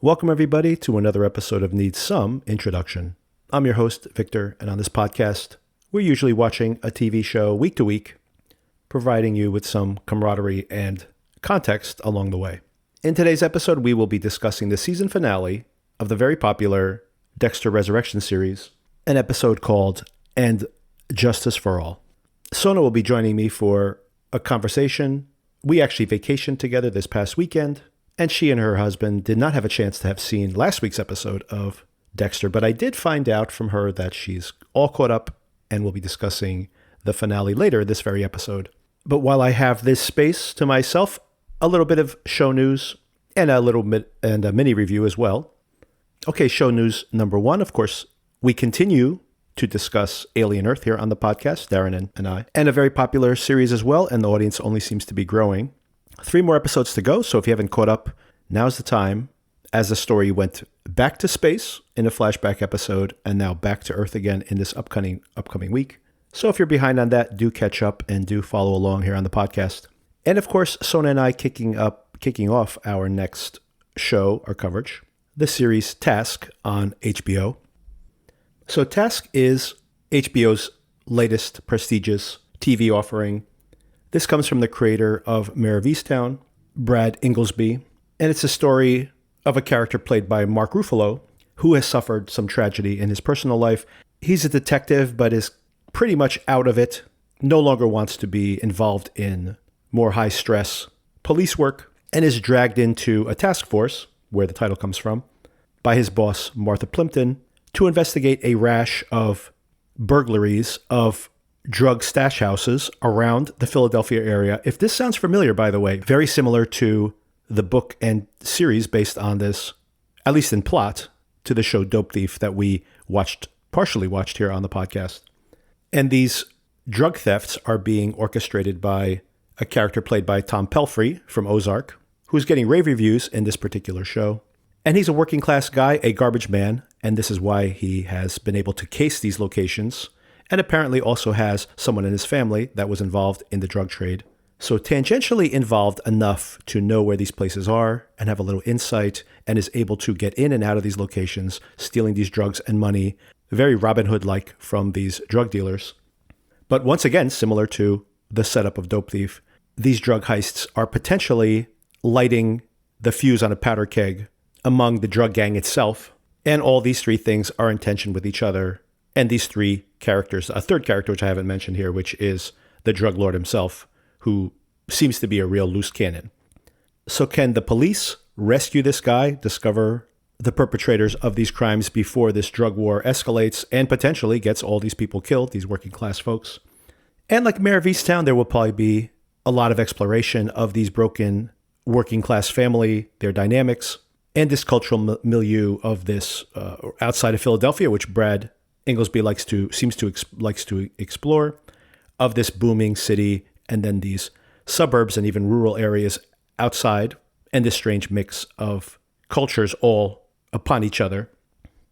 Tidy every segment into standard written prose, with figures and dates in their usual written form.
Welcome, everybody, to another episode of Need Some Introduction. I'm your host, Victor, and on this podcast, we're usually watching a TV show week to week, providing you with some camaraderie and context along the way. In today's episode, we will be discussing the season finale of the very popular Dexter Resurrection series, an episode called And Justice for All. Sona will be joining me for a conversation. We actually vacationed together this past weekend, and she and her husband did not have a chance to have seen last week's episode of Dexter, but I did find out from her that she's all caught up and we'll be discussing the finale later this very episode. But while I have this space to myself, a little bit of show news and a mini review as well. Okay, show news number one, of course, we continue to discuss Alien Earth here on the podcast, Darren and I, and a very popular series as well, and the audience only seems to be growing. 3 more episodes to go, so if you haven't caught up, now's the time, as the story went back to space in a flashback episode and now back to Earth again in this upcoming week. So if you're behind on that, do catch up and do follow along here on the podcast. And of course, Sona and I kicking off our next show or coverage, the series Task on HBO. So Task is HBO's latest prestigious TV offering. This comes from the creator of Mare of Easttown, Brad Inglesby, and it's a story of a character played by Mark Ruffalo, who has suffered some tragedy in his personal life. He's a detective, but is pretty much out of it, no longer wants to be involved in more high-stress police work, and is dragged into a task force, where the title comes from, by his boss, Martha Plimpton, to investigate a rash of burglaries of drug stash houses around the Philadelphia area. If this sounds familiar, by the way, very similar to the book and series based on this, at least in plot, to the show Dope Thief that we partially watched here on the podcast. And these drug thefts are being orchestrated by a character played by Tom Pelphrey from Ozark, who's getting rave reviews in this particular show. And he's a working class guy, a garbage man, and this is why he has been able to case these locations, and apparently also has someone in his family that was involved in the drug trade. So tangentially involved enough to know where these places are and have a little insight, and is able to get in and out of these locations, stealing these drugs and money, very Robin Hood-like from these drug dealers. But once again, similar to the setup of Dope Thief, these drug heists are potentially lighting the fuse on a powder keg among the drug gang itself, and all these 3 things are in tension with each other. And these 3 characters, a third character which I haven't mentioned here, which is the drug lord himself, who seems to be a real loose cannon. So can the police rescue this guy, discover the perpetrators of these crimes before this drug war escalates and potentially gets all these people killed, these working class folks? And like Mare of Easttown, there will probably be a lot of exploration of these broken working class family, their dynamics, and this cultural milieu of this outside of Philadelphia, which Brad Inglesby likes to explore, of this booming city and then these suburbs and even rural areas outside, and this strange mix of cultures all upon each other,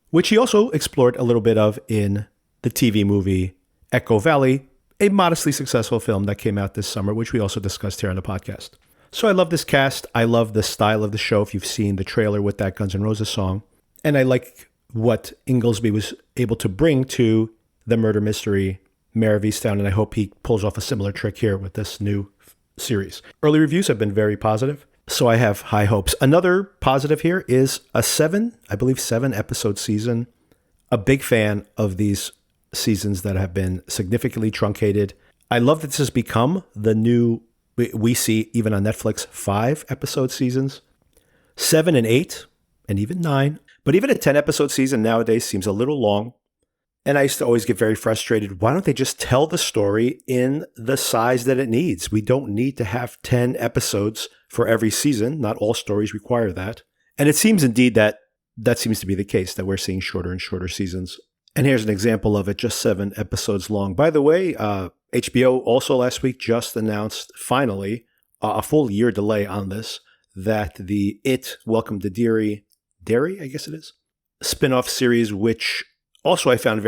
which he also explored a little bit of in the TV movie Echo Valley, a modestly successful film that came out this summer, which we also discussed here on the podcast. So I love this cast. I love the style of the show, if you've seen the trailer with that Guns N' Roses song. And I like what Inglesby was able to bring to the murder mystery Mare of Easttown, and I hope he pulls off a similar trick here with this new series. Early reviews have been very positive, so I have high hopes. Another positive here is a 7 episode season. A big fan of these seasons that have been significantly truncated. I love that this has become the new, we see even on Netflix, 5 episode seasons, 7 and 8, and even 9. But even a 10 episode season nowadays seems a little long. And I used to always get very frustrated. Why don't they just tell the story in the size that it needs? We don't need to have 10 episodes for every season. Not all stories require that. And it seems indeed that seems to be the case, that we're seeing shorter and shorter seasons. And here's an example of it, just 7 episodes long. By the way, HBO also last week just announced, finally, a full year delay on this, that the It, Welcome to Derry, I guess it is, spin-off series, which also I find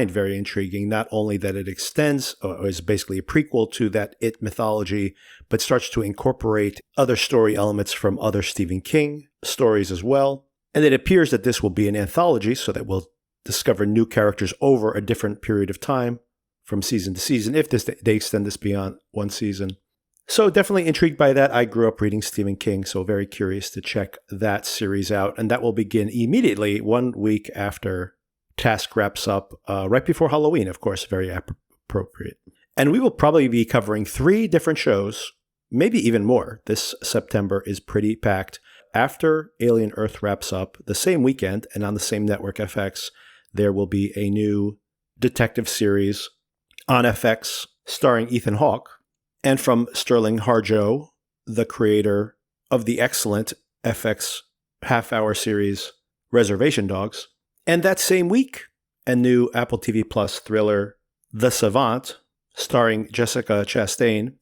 very intriguing, not only that it extends or is basically a prequel to that It mythology, but starts to incorporate other story elements from other Stephen King stories as well. And it appears that this will be an anthology, so that we'll discover new characters over a different period of time from season to season, if they extend this beyond one season. So definitely intrigued by that. I grew up reading Stephen King, so very curious to check that series out. And that will begin immediately 1 week after Task wraps up, right before Halloween, of course, very appropriate. And we will probably be covering 3 different shows, maybe even more. This September is pretty packed. After Alien Earth wraps up, the same weekend and on the same network, FX, there will be a new detective series on FX starring Ethan Hawke, and from Sterling Harjo, the creator of the excellent FX half-hour series Reservation Dogs. And that same week, a new Apple TV Plus thriller, The Savant, starring Jessica Chastain,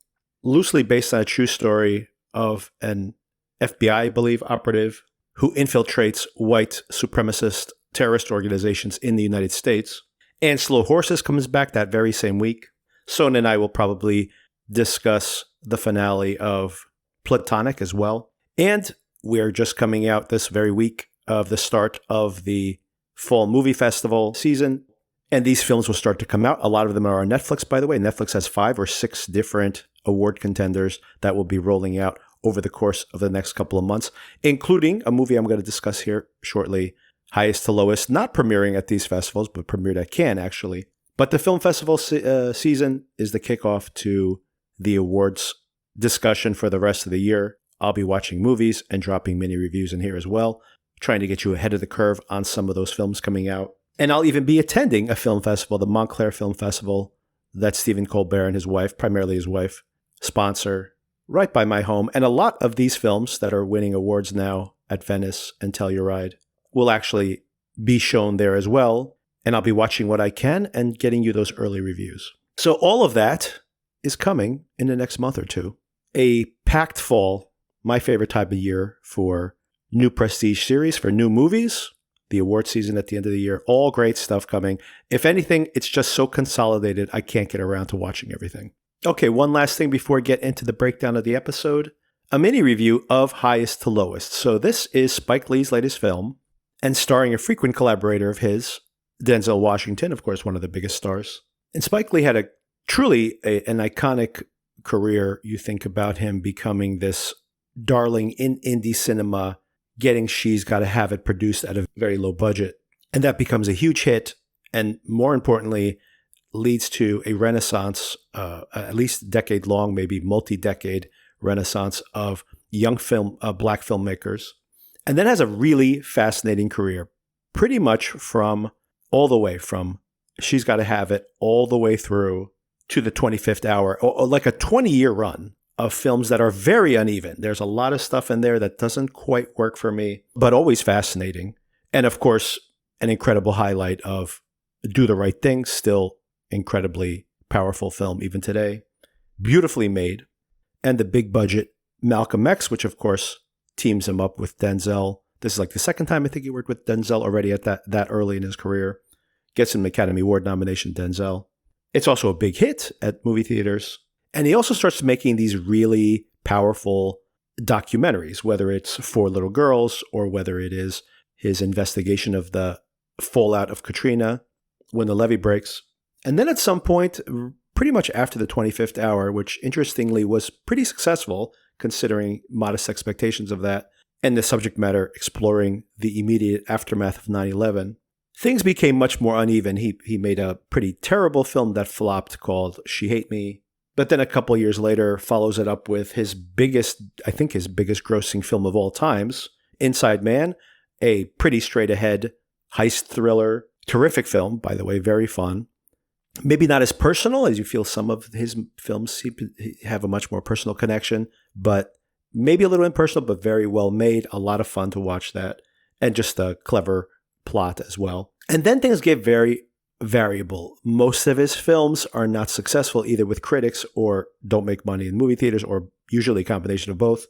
loosely based on a true story of an FBI, I believe, operative who infiltrates white supremacist terrorist organizations in the United States. And Slow Horses comes back that very same week. Sona and I will probably discuss the finale of Platonic as well. And we're just coming out this very week of the start of the Fall Movie Festival season. And these films will start to come out. A lot of them are on Netflix, by the way. Netflix has 5 or 6 different award contenders that will be rolling out over the course of the next couple of months, including a movie I'm going to discuss here shortly, Highest to Lowest, not premiering at these festivals, but premiered at Cannes, actually. But the film festival season is the kickoff to the awards discussion for the rest of the year. I'll be watching movies and dropping mini reviews in here as well, trying to get you ahead of the curve on some of those films coming out. And I'll even be attending a film festival, the Montclair Film Festival, that Stephen Colbert and his wife, primarily his wife, sponsor right by my home. And a lot of these films that are winning awards now at Venice and Telluride will actually be shown there as well. And I'll be watching what I can and getting you those early reviews. So all of that is coming in the next month or two. A packed fall, my favorite type of year for new prestige series, for new movies, the award season at the end of the year, all great stuff coming. If anything, it's just so consolidated, I can't get around to watching everything. Okay, one last thing before I get into the breakdown of the episode. A mini review of Highest to Lowest. So this is Spike Lee's latest film, and starring a frequent collaborator of his, Denzel Washington, of course, one of the biggest stars. And Spike Lee had an iconic career. You think about him becoming this darling in indie cinema, getting She's Gotta Have It produced at a very low budget. And that becomes a huge hit, and more importantly, leads to a renaissance, at least decade-long, maybe multi-decade renaissance of young black filmmakers. And then has a really fascinating career, pretty much all the way from She's Gotta Have It all the way through to the 25th Hour, or like a 20-year run of films that are very uneven. There's a lot of stuff in there that doesn't quite work for me, but always fascinating. And of course, an incredible highlight of Do the Right Thing, still incredibly powerful film even today. Beautifully made. And the big budget Malcolm X, which of course teams him up with Denzel. This is like the second time I think he worked with Denzel already at that early in his career. Gets him an Academy Award nomination, Denzel. It's also a big hit at movie theaters. And he also starts making these really powerful documentaries, whether it's For Little Girls or whether it is his investigation of the fallout of Katrina, When the Levee Breaks. And then at some point, pretty much after the 25th Hour, which interestingly was pretty successful considering modest expectations of that, and the subject matter exploring the immediate aftermath of 9/11, things became much more uneven. He made a pretty terrible film that flopped called She Hate Me. But then a couple years later follows it up with his biggest grossing film of all times, Inside Man, a pretty straight ahead heist thriller, terrific film, by the way, very fun. Maybe not as personal as you feel some of his films have a much more personal connection, but maybe a little impersonal, but very well made. A lot of fun to watch that, and just a clever plot as well. And then things get very variable. Most of his films are not successful either with critics or don't make money in movie theaters, or usually a combination of both.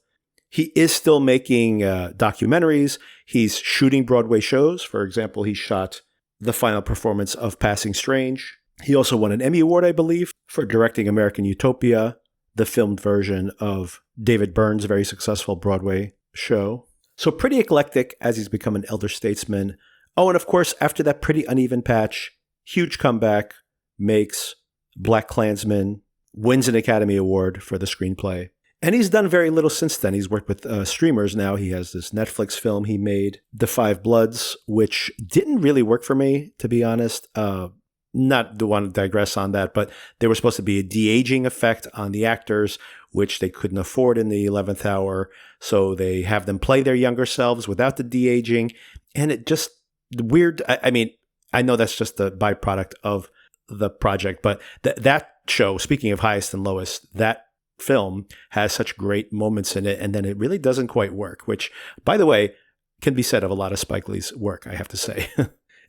He is still making documentaries. He's shooting Broadway shows. For example, he shot the final performance of Passing Strange. He also won an Emmy Award, I believe, for directing American Utopia, the filmed version of David Byrne's very successful Broadway show. So pretty eclectic as he's become an elder statesman. Oh, and of course, after that pretty uneven patch, huge comeback, makes Black Klansman, wins an Academy Award for the screenplay. And he's done very little since then. He's worked with streamers now. He has this Netflix film he made, The Five Bloods, which didn't really work for me, to be honest. Not to want to digress on that, but there was supposed to be a de-aging effect on the actors, which they couldn't afford in the 11th hour. So they have them play their younger selves without the de-aging. And it just weird. I mean, I know that's just the byproduct of the project, but that show, speaking of highest and lowest, that film has such great moments in it, and then it really doesn't quite work, which, by the way, can be said of a lot of Spike Lee's work, I have to say.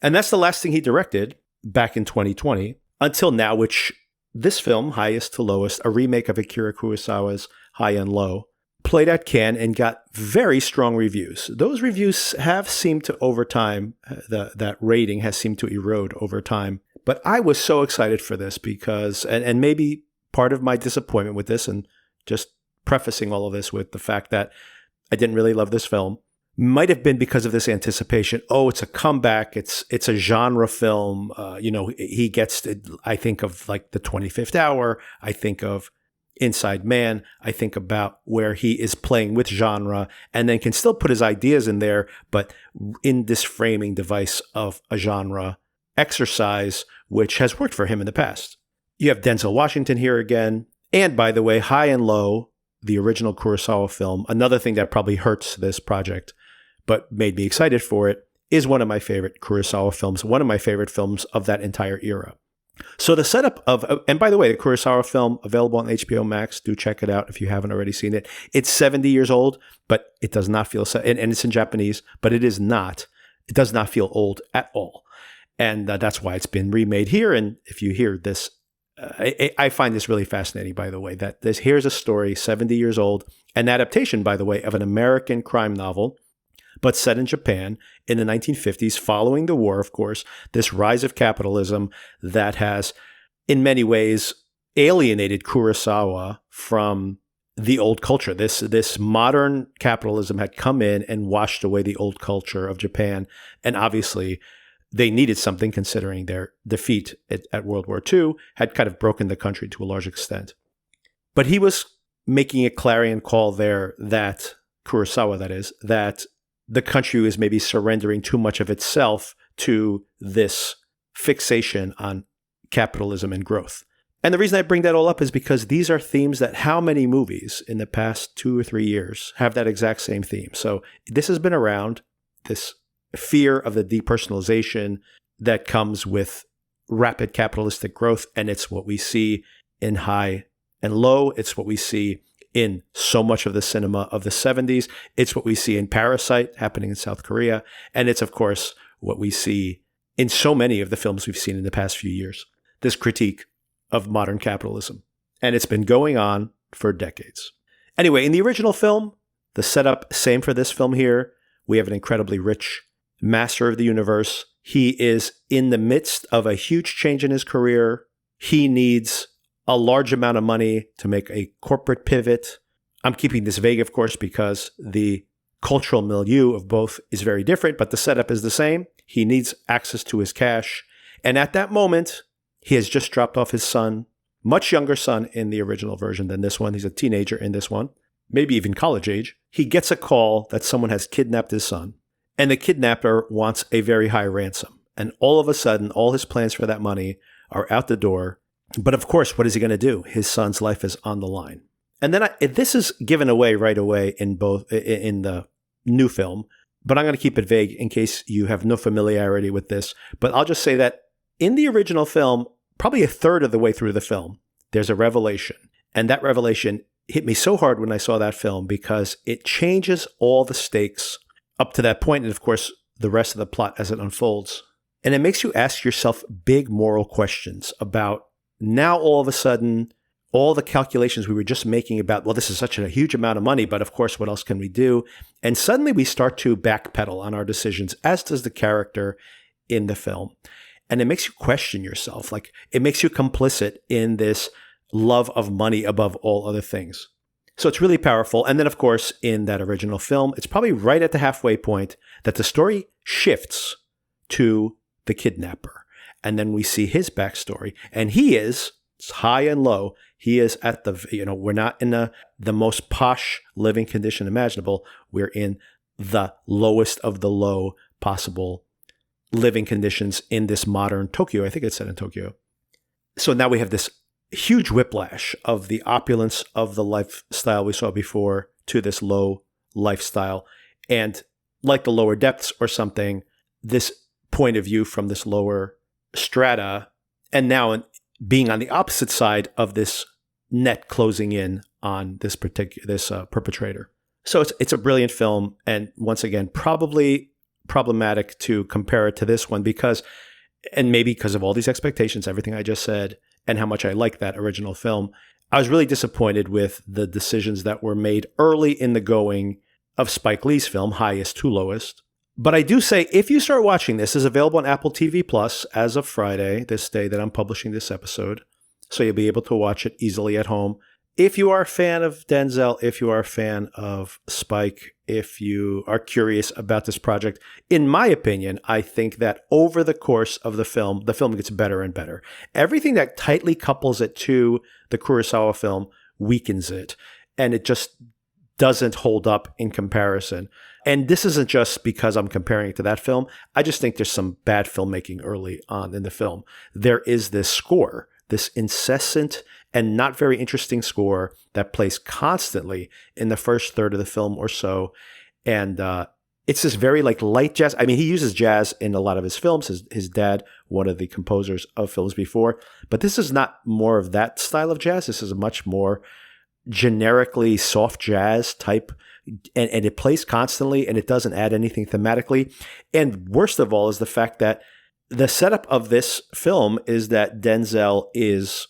And that's the last thing he directed back in 2020 until now, which this film, Highest to Lowest, a remake of Akira Kurosawa's High and Low, played at Cannes and got very strong reviews. Those reviews have seemed to, over time, that rating has seemed to erode over time. But I was so excited for this because, and maybe part of my disappointment with this, and just prefacing all of this with the fact that I didn't really love this film, might have been because of this anticipation. Oh, it's a comeback. It's a genre film. He gets to, I think of like The 25th Hour. I think of Inside Man. I think about where he is playing with genre and then can still put his ideas in there, but in this framing device of a genre exercise, which has worked for him in the past. You have Denzel Washington here again. And by the way, High and Low, the original Kurosawa film, another thing that probably hurts this project, but made me excited for it, is one of my favorite Kurosawa films, one of my favorite films of that entire era. So the setup of, and by the way, the Kurosawa film, available on HBO Max, do check it out if you haven't already seen it. It's 70 years old, but it does not feel, and it's in Japanese, but it does not feel old at all. And that's why it's been remade here. And if you hear this, I find this really fascinating, by the way, that here's a story 70 years old, an adaptation, by the way, of an American crime novel, but set in Japan in the 1950s, following the war, of course, this rise of capitalism that has, in many ways, alienated Kurosawa from the old culture. This modern capitalism had come in and washed away the old culture of Japan, and obviously they needed something, considering their defeat at World War II had kind of broken the country to a large extent. But he was making a clarion call there that, Kurosawa that is, that the country was maybe surrendering too much of itself to this fixation on capitalism and growth. And the reason I bring that all up is because these are themes that how many movies in the past 2 or 3 years have that exact same theme. So this has been around, this fear of the depersonalization that comes with rapid capitalistic growth. And it's what we see in High and Low. It's what we see in so much of the cinema of the 70s. It's what we see in Parasite happening in South Korea. And it's, of course, what we see in so many of the films we've seen in the past few years. This critique of modern capitalism. And it's been going on for decades. Anyway, in the original film, the setup, same for this film here. We have an incredibly rich master of the universe. He is in the midst of a huge change in his career. He needs a large amount of money to make a corporate pivot. I'm keeping this vague, of course, because the cultural milieu of both is very different, but the setup is the same. He needs access to his cash. And at that moment, he has just dropped off his son, much younger son in the original version than this one. He's a teenager in this one, maybe even college age. He gets a call that someone has kidnapped his son. And the kidnapper wants a very high ransom. And all of a sudden, all his plans for that money are out the door. But of course, what is he going to do? His son's life is on the line. And then this is given away right away in the new film. But I'm going to keep it vague in case you have no familiarity with this. But I'll just say that in the original film, probably a third of the way through the film, there's a revelation. And that revelation hit me so hard when I saw that film because it changes all the stakes up to that point, and of course, the rest of the plot as it unfolds. And it makes you ask yourself big moral questions about now all of a sudden, all the calculations we were just making about, well, this is such a huge amount of money, but of course, what else can we do? And suddenly we start to backpedal on our decisions, as does the character in the film. And it makes you question yourself. Like, it makes you complicit in this love of money above all other things. So it's really powerful. And then, of course, in that original film, it's probably right at the halfway point that the story shifts to the kidnapper. And then we see his backstory. And he is high and low. He is at the, we're not in the most posh living condition imaginable. We're in the lowest of the low possible living conditions in this modern Tokyo. I think it's set in Tokyo. So now we have this huge whiplash of the opulence of the lifestyle we saw before to this low lifestyle. And like the lower depths or something, this point of view from this lower strata, and now being on the opposite side of this net closing in on this perpetrator. So it's a brilliant film, and once again, probably problematic to compare it to this one because of all these expectations, everything I just said, and how much I like that original film. I was really disappointed with the decisions that were made early in the going of Spike Lee's film, Highest to Lowest. But I do say, if you start watching this, is available on Apple TV Plus as of Friday, this day that I'm publishing this episode. So you'll be able to watch it easily at home. If you are a fan of Denzel, if you are a fan of Spike, if you are curious about this project, in my opinion, I think that over the course of the film gets better and better. Everything that tightly couples it to the Kurosawa film weakens it, and it just doesn't hold up in comparison. And this isn't just because I'm comparing it to that film. I just think there's some bad filmmaking early on in the film. There is this score, this incessant and not very interesting score that plays constantly in the first third of the film or so. And it's this very light jazz. I mean, he uses jazz in a lot of his films. His dad, one of the composers of films before. But this is not more of that style of jazz. This is a much more generically soft jazz type. And it plays constantly, and it doesn't add anything thematically. And worst of all is the fact that the setup of this film is that Denzel is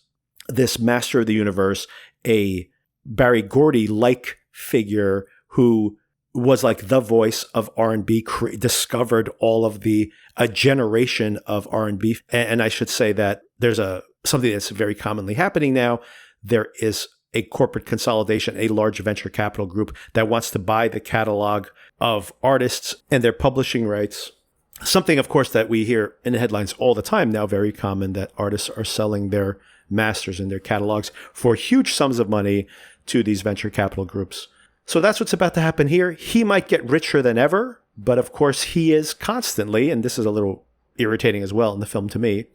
this master of the universe, a Barry Gordy-like figure who was like the voice of R&B, discovered all of a generation of R&B. And I should say that there's something that's very commonly happening now. There is a corporate consolidation, a large venture capital group that wants to buy the catalog of artists and their publishing rights. Something, of course, that we hear in the headlines all the time now, very common, that artists are selling their masters and their catalogs for huge sums of money to these venture capital groups. So that's what's about to happen here. He might get richer than ever, but of course he is constantly, and this is a little irritating as well in the film to me,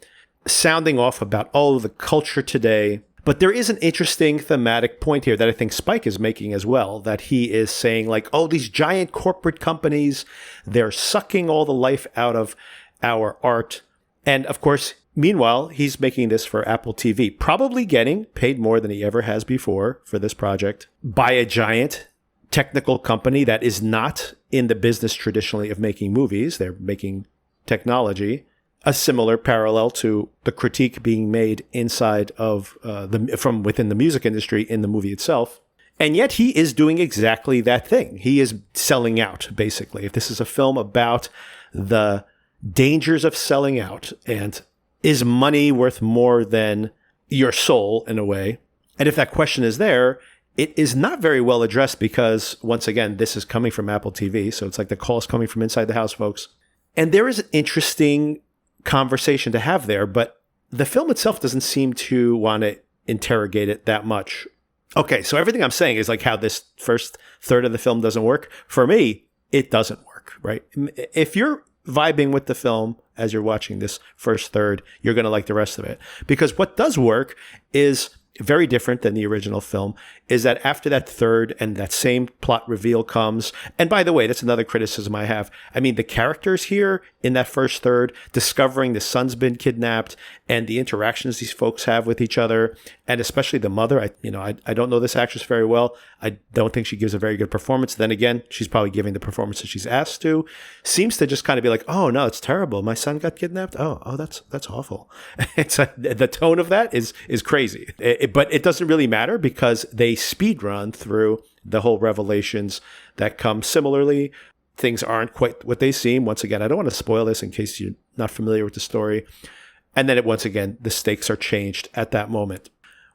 sounding off about, the culture today. But there is an interesting thematic point here that I think Spike is making as well, that he is saying these giant corporate companies, they're sucking all the life out of our art. And of course, meanwhile, he's making this for Apple TV, probably getting paid more than he ever has before for this project by a giant technical company that is not in the business traditionally of making movies. They're making technology. A similar parallel to the critique being made inside of from within the music industry in the movie itself. And yet he is doing exactly that thing. He is selling out, basically. If this is a film about the dangers of selling out, and is money worth more than your soul in a way? And if that question is there, it is not very well addressed because, once again, this is coming from Apple TV. So it's like the call is coming from inside the house, folks. And there is an interesting conversation to have there, but the film itself doesn't seem to want to interrogate it that much. Okay, so everything I'm saying is how this first third of the film doesn't work. For me, it doesn't work, right? If you're vibing with the film as you're watching this first third, you're going to like the rest of it. Because what does work is very different than the original film, is that after that third and that same plot reveal comes, and by the way, that's another criticism I have. I mean, the characters here in that first third, discovering the son's been kidnapped and the interactions these folks have with each other, and especially the mother. I don't know this actress very well. I don't think she gives a very good performance. Then again, she's probably giving the performance that she's asked to. Seems to just kind of be like, oh no, it's terrible. My son got kidnapped. Oh, that's awful. The tone of that is crazy. But it doesn't really matter because they speed run through the whole revelations that come similarly. Things aren't quite what they seem. Once again, I don't want to spoil this in case you're not familiar with the story. And then once again, the stakes are changed at that moment.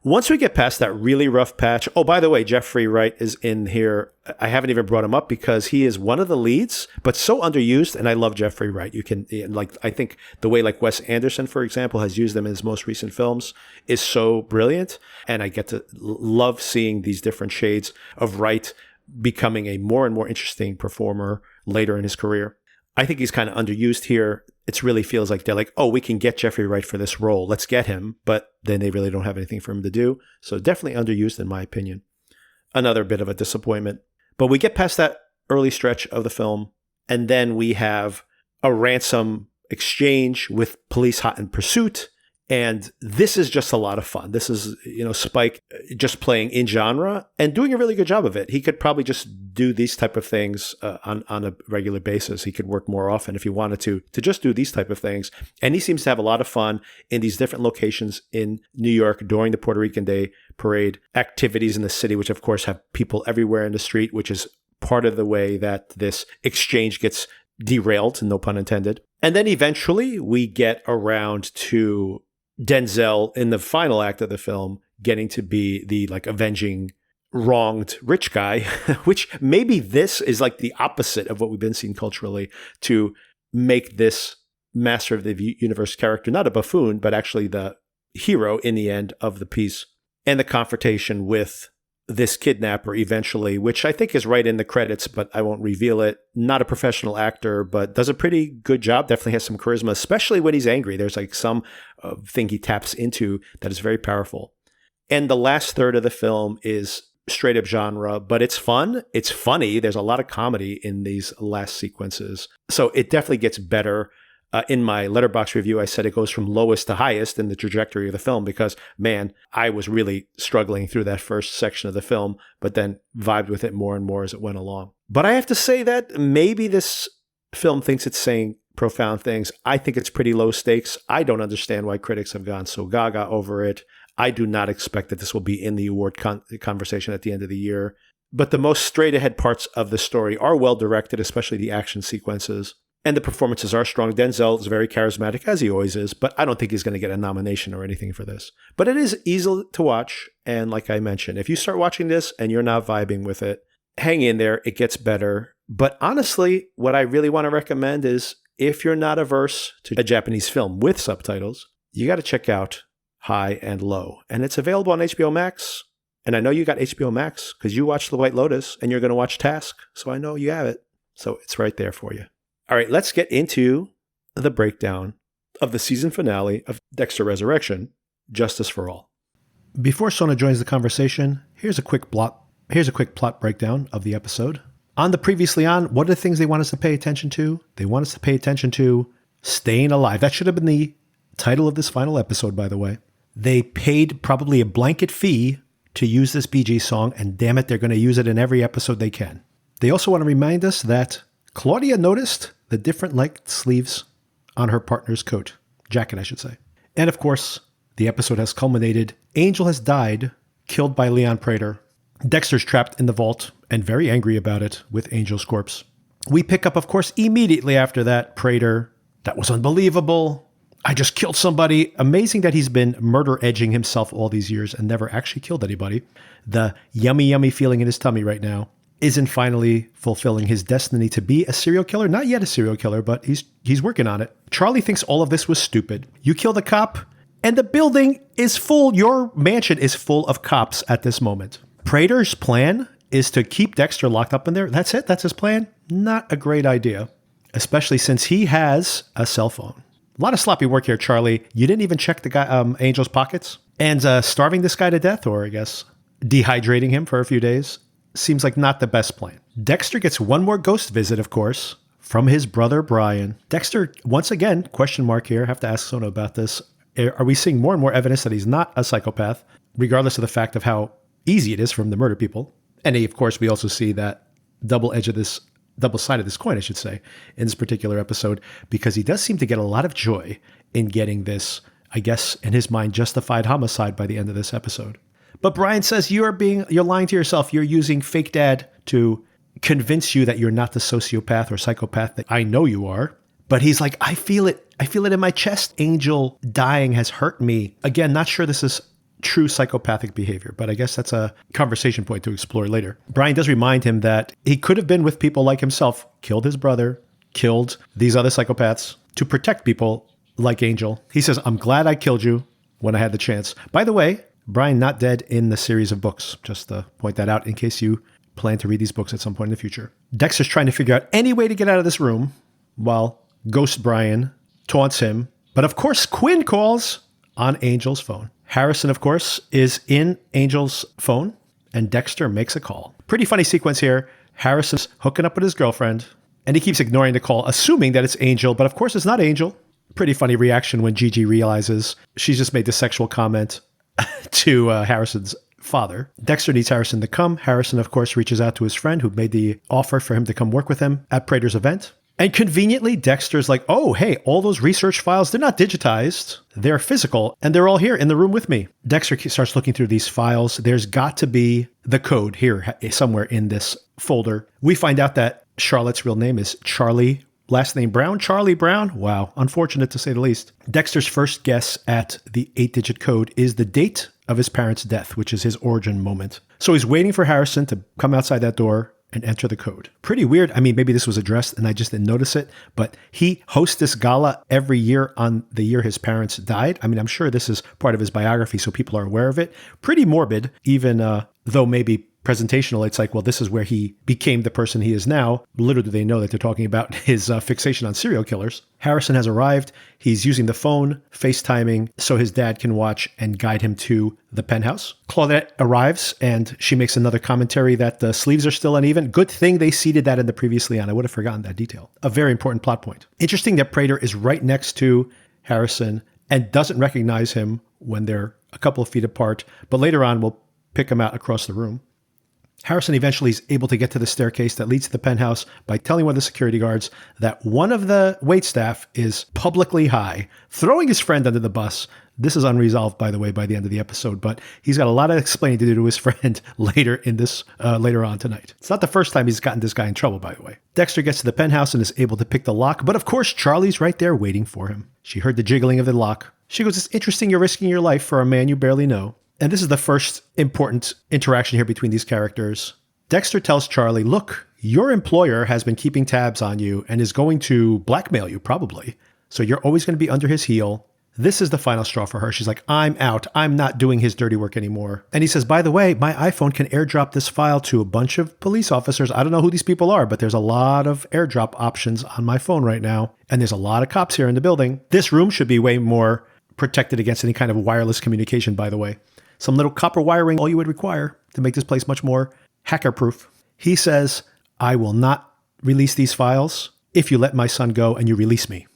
Once we get past that really rough patch, oh, by the way, Jeffrey Wright is in here. I haven't even brought him up because he is one of the leads, but so underused. And I love Jeffrey Wright. You can, like, I think the way like Wes Anderson, for example, has used him in his most recent films is so brilliant. And I get to love seeing these different shades of Wright becoming a more and more interesting performer later in his career. I think he's kind of underused here. It really feels like they're like, oh, we can get Jeffrey Wright for this role. Let's get him. But then they really don't have anything for him to do. So definitely underused in my opinion. Another bit of a disappointment. But we get past that early stretch of the film. And then we have a ransom exchange with police hot in pursuit. And this is just a lot of fun. This is, Spike just playing in genre and doing a really good job of it. He could probably just do these type of things on a regular basis. He could work more often if he wanted to just do these type of things. And he seems to have a lot of fun in these different locations in New York during the Puerto Rican Day Parade, activities in the city, which of course have people everywhere in the street, which is part of the way that this exchange gets derailed, no pun intended. And then eventually we get around to Denzel in the final act of the film getting to be the like avenging wronged rich guy, which maybe this is like the opposite of what we've been seeing culturally to make this master of the universe character, not a buffoon, but actually the hero in the end of the piece. And the confrontation with this kidnapper eventually, which I think is right in the credits, but I won't reveal it. Not a professional actor, but does a pretty good job. Definitely has some charisma, especially when he's angry. There's like some thing he taps into that is very powerful. And the last third of the film is straight up genre, but it's fun. It's funny. There's a lot of comedy in these last sequences. So it definitely gets better. In my Letterboxd review, I said it goes from lowest to highest in the trajectory of the film because, man, I was really struggling through that first section of the film, but then vibed with it more and more as it went along. But I have to say that maybe this film thinks it's saying profound things. I think it's pretty low stakes. I don't understand why critics have gone so gaga over it. I do not expect that this will be in the award conversation at the end of the year. But the most straight ahead parts of the story are well directed, especially the action sequences. And the performances are strong. Denzel is very charismatic, as he always is, but I don't think he's going to get a nomination or anything for this. But it is easy to watch. And like I mentioned, if you start watching this and you're not vibing with it, hang in there. It gets better. But honestly, what I really want to recommend is if you're not averse to a Japanese film with subtitles, you got to check out High and Low. And it's available on HBO Max. And I know you got HBO Max because you watched The White Lotus and you're going to watch Task. So I know you have it. So it's right there for you. All right, let's get into the breakdown of the season finale of Dexter Resurrection, Justice for All. Before Sona joins the conversation, here's a quick plot breakdown of the episode. On the previously on, what are the things they want us to pay attention to? They want us to pay attention to staying alive. That should have been the title of this final episode, by the way. They paid probably a blanket fee to use this Bee Gees song, and damn it, they're going to use it in every episode they can. They also want to remind us that Claudia noticed the different length sleeves on her partner's coat. Jacket, I should say. And of course, the episode has culminated. Angel has died, killed by Leon Prater. Dexter's trapped in the vault and very angry about it with Angel's corpse. We pick up, of course, immediately after that, Prater. That was unbelievable. I just killed somebody. Amazing that he's been murder edging himself all these years and never actually killed anybody. The yummy, yummy feeling in his tummy right now isn't finally fulfilling his destiny to be a serial killer. Not yet a serial killer, but he's working on it. Charlie thinks all of this was stupid. You killed a cop, and the building is full. Your mansion is full of cops at this moment. Prater's plan is to keep Dexter locked up in there. That's it. That's his plan. Not a great idea, especially since he has a cell phone. A lot of sloppy work here, Charlie. You didn't even check the guy, Angel's pockets, and starving this guy to death, or I guess dehydrating him for a few days. Seems like not the best plan. Dexter gets one more ghost visit, of course, from his brother, Brian. Dexter, once again, question mark here, have to ask Sona about this. Are we seeing more and more evidence that he's not a psychopath, regardless of the fact of how easy it is for him to murder people? And of course, we also see that double side of this coin, I should say, in this particular episode, because he does seem to get a lot of joy in getting this, I guess, in his mind, justified homicide by the end of this episode. But Brian says you're lying to yourself. You're using fake dad to convince you that you're not the sociopath or psychopath that I know you are. But he's like, I feel it. I feel it in my chest. Angel dying has hurt me. Again, not sure this is true psychopathic behavior, but I guess that's a conversation point to explore later. Brian does remind him that he could have been with people like himself, killed his brother, killed these other psychopaths to protect people like Angel. He says, I'm glad I killed you when I had the chance. By the way, Brian not dead in the series of books, just to point that out in case you plan to read these books at some point in the future. Dexter's trying to figure out any way to get out of this room while Ghost Brian taunts him. But of course, Quinn calls on Angel's phone. Harrison, of course, is in Angel's phone, and Dexter makes a call. Pretty funny sequence here. Harrison's hooking up with his girlfriend, and he keeps ignoring the call, assuming that it's Angel, but of course it's not Angel. Pretty funny reaction when Gigi realizes she's just made the sexual comment to Harrison's father. Dexter needs Harrison to come. Harrison, of course, reaches out to his friend who made the offer for him to come work with him at Prater's event. And conveniently, Dexter's like, oh, hey, all those research files, they're not digitized. They're physical, and they're all here in the room with me. Dexter starts looking through these files. There's got to be the code here somewhere in this folder. We find out that Charlotte's real name is Charlie, last name Brown. Charlie Brown. Wow. Unfortunate to say the least. Dexter's first guess at the 8-digit code is the date of his parents' death, which is his origin moment. So he's waiting for Harrison to come outside that door and enter the code. Pretty weird. I mean, maybe this was addressed and I just didn't notice it, but he hosts this gala every year on the year his parents died. I mean, I'm sure this is part of his biography, so people are aware of it. Pretty morbid, even though maybe presentational. It's like, well, this is where he became the person he is now. Little do they know that they're talking about his fixation on serial killers. Harrison has arrived. He's using the phone, FaceTiming, so his dad can watch and guide him to the penthouse. Claudette arrives, and she makes another commentary that the sleeves are still uneven. Good thing they seeded that in the previously on. I would have forgotten that detail. A very important plot point. Interesting that Prater is right next to Harrison and doesn't recognize him when they're a couple of feet apart, but later on we'll pick him out across the room. Harrison eventually is able to get to the staircase that leads to the penthouse by telling one of the security guards that one of the waitstaff is publicly high, throwing his friend under the bus. This is unresolved, by the way, by the end of the episode, but he's got a lot of explaining to do to his friend later on tonight. It's not the first time he's gotten this guy in trouble, by the way. Dexter gets to the penthouse and is able to pick the lock, but of course, Charlie's right there waiting for him. She heard the jiggling of the lock. She goes, it's interesting you're risking your life for a man you barely know. And this is the first important interaction here between these characters. Dexter tells Charlie, look, your employer has been keeping tabs on you and is going to blackmail you, probably. So you're always going to be under his heel. This is the final straw for her. She's like, I'm out. I'm not doing his dirty work anymore. And he says, by the way, my iPhone can airdrop this file to a bunch of police officers. I don't know who these people are, but there's a lot of airdrop options on my phone right now. And there's a lot of cops here in the building. This room should be way more protected against any kind of wireless communication, by the way. Some little copper wiring, all you would require to make this place much more hacker-proof. He says, I will not release these files if you let my son go and you release me.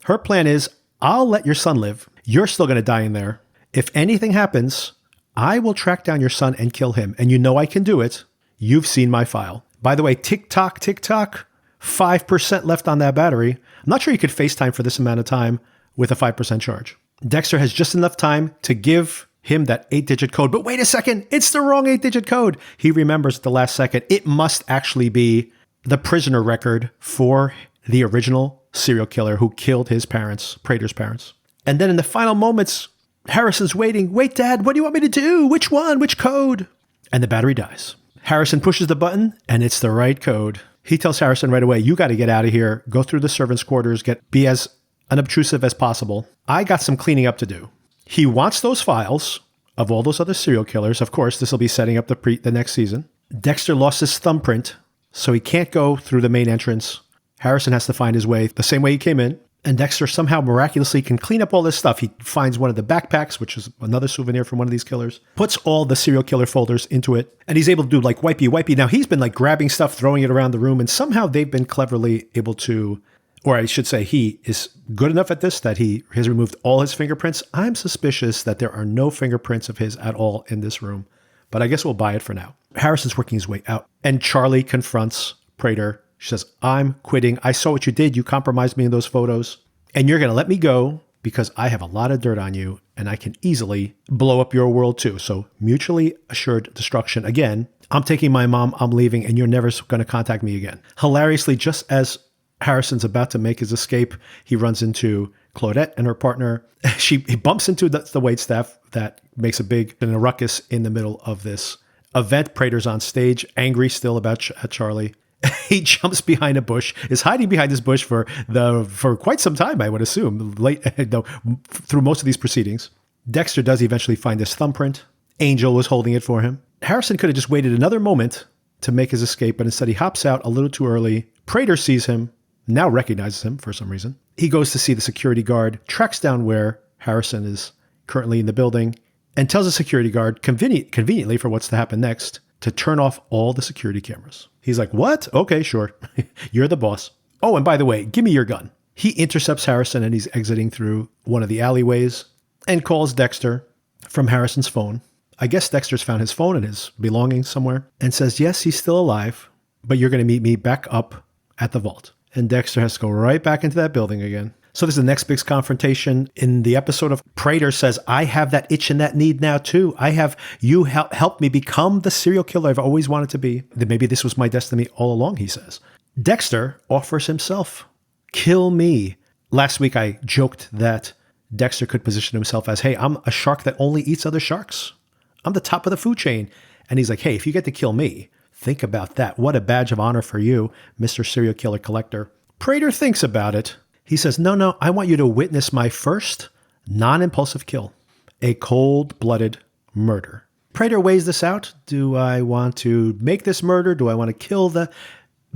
Her plan is, I'll let your son live. You're still going to die in there. If anything happens, I will track down your son and kill him. And you know I can do it. You've seen my file. By the way, tick-tock, 5% left on that battery. I'm not sure you could FaceTime for this amount of time with a 5% charge. Dexter has just enough time to give him that 8-digit code. But wait a second, it's the wrong 8-digit code. He remembers at the last second. It must actually be the prisoner record for the original serial killer who killed his parents, Prater's parents. And then in the final moments, Harrison's waiting. Wait, Dad, what do you want me to do? Which one? Which code? And the battery dies. Harrison pushes the button and it's the right code. He tells Harrison right away, you got to get out of here. Go through the servants' quarters. Be as unobtrusive as possible. I got some cleaning up to do. He wants those files of all those other serial killers. Of course, this will be setting up the next season. Dexter lost his thumbprint, so he can't go through the main entrance. Harrison has to find his way the same way he came in. And Dexter somehow miraculously can clean up all this stuff. He finds one of the backpacks, which is another souvenir from one of these killers, puts all the serial killer folders into it, and he's able to do like wipey. Now, he's been like grabbing stuff, throwing it around the room, and somehow they've been cleverly able to, or I should say he is good enough at this that he has removed all his fingerprints. I'm suspicious that there are no fingerprints of his at all in this room, but I guess we'll buy it for now. Harrison's working his way out, and Charlie confronts Prater. She says, I'm quitting. I saw what you did. You compromised me in those photos, and you're going to let me go because I have a lot of dirt on you, and I can easily blow up your world too. So mutually assured destruction. Again, I'm taking my mom, I'm leaving, and you're never going to contact me again. Hilariously, just as Harrison's about to make his escape. He runs into Claudette and her partner. He bumps into the waitstaff that makes a ruckus in the middle of this event. Prater's on stage, angry still about Charlie. He jumps behind a bush, is hiding behind this bush for quite some time, I would assume, through most of these proceedings. Dexter does eventually find his thumbprint. Angel was holding it for him. Harrison could have just waited another moment to make his escape, but instead he hops out a little too early. Prater sees him, now recognizes him for some reason. He goes to see the security guard, tracks down where Harrison is currently in the building, and tells the security guard, conveniently for what's to happen next, to turn off all the security cameras. He's like, what? Okay, sure. You're the boss. Oh, and by the way, give me your gun. He intercepts Harrison and he's exiting through one of the alleyways and calls Dexter from Harrison's phone. I guess Dexter's found his phone and his belongings somewhere and says, yes, he's still alive, but you're going to meet me back up at the vault. And Dexter has to go right back into that building again. So this is the next big confrontation in the episode of Prater says, I have that itch and that need now too. You helped me become the serial killer I've always wanted to be. Maybe this was my destiny all along, he says. Dexter offers himself. Kill me. Last week I joked that Dexter could position himself as, hey, I'm a shark that only eats other sharks. I'm the top of the food chain. And he's like, hey, if you get to kill me, think about that. What a badge of honor for you, Mr. Serial Killer Collector. Prater thinks about it. He says, no, I want you to witness my first non-impulsive kill, a cold-blooded murder. Prater weighs this out. Do I want to make this murder? Do I want to kill the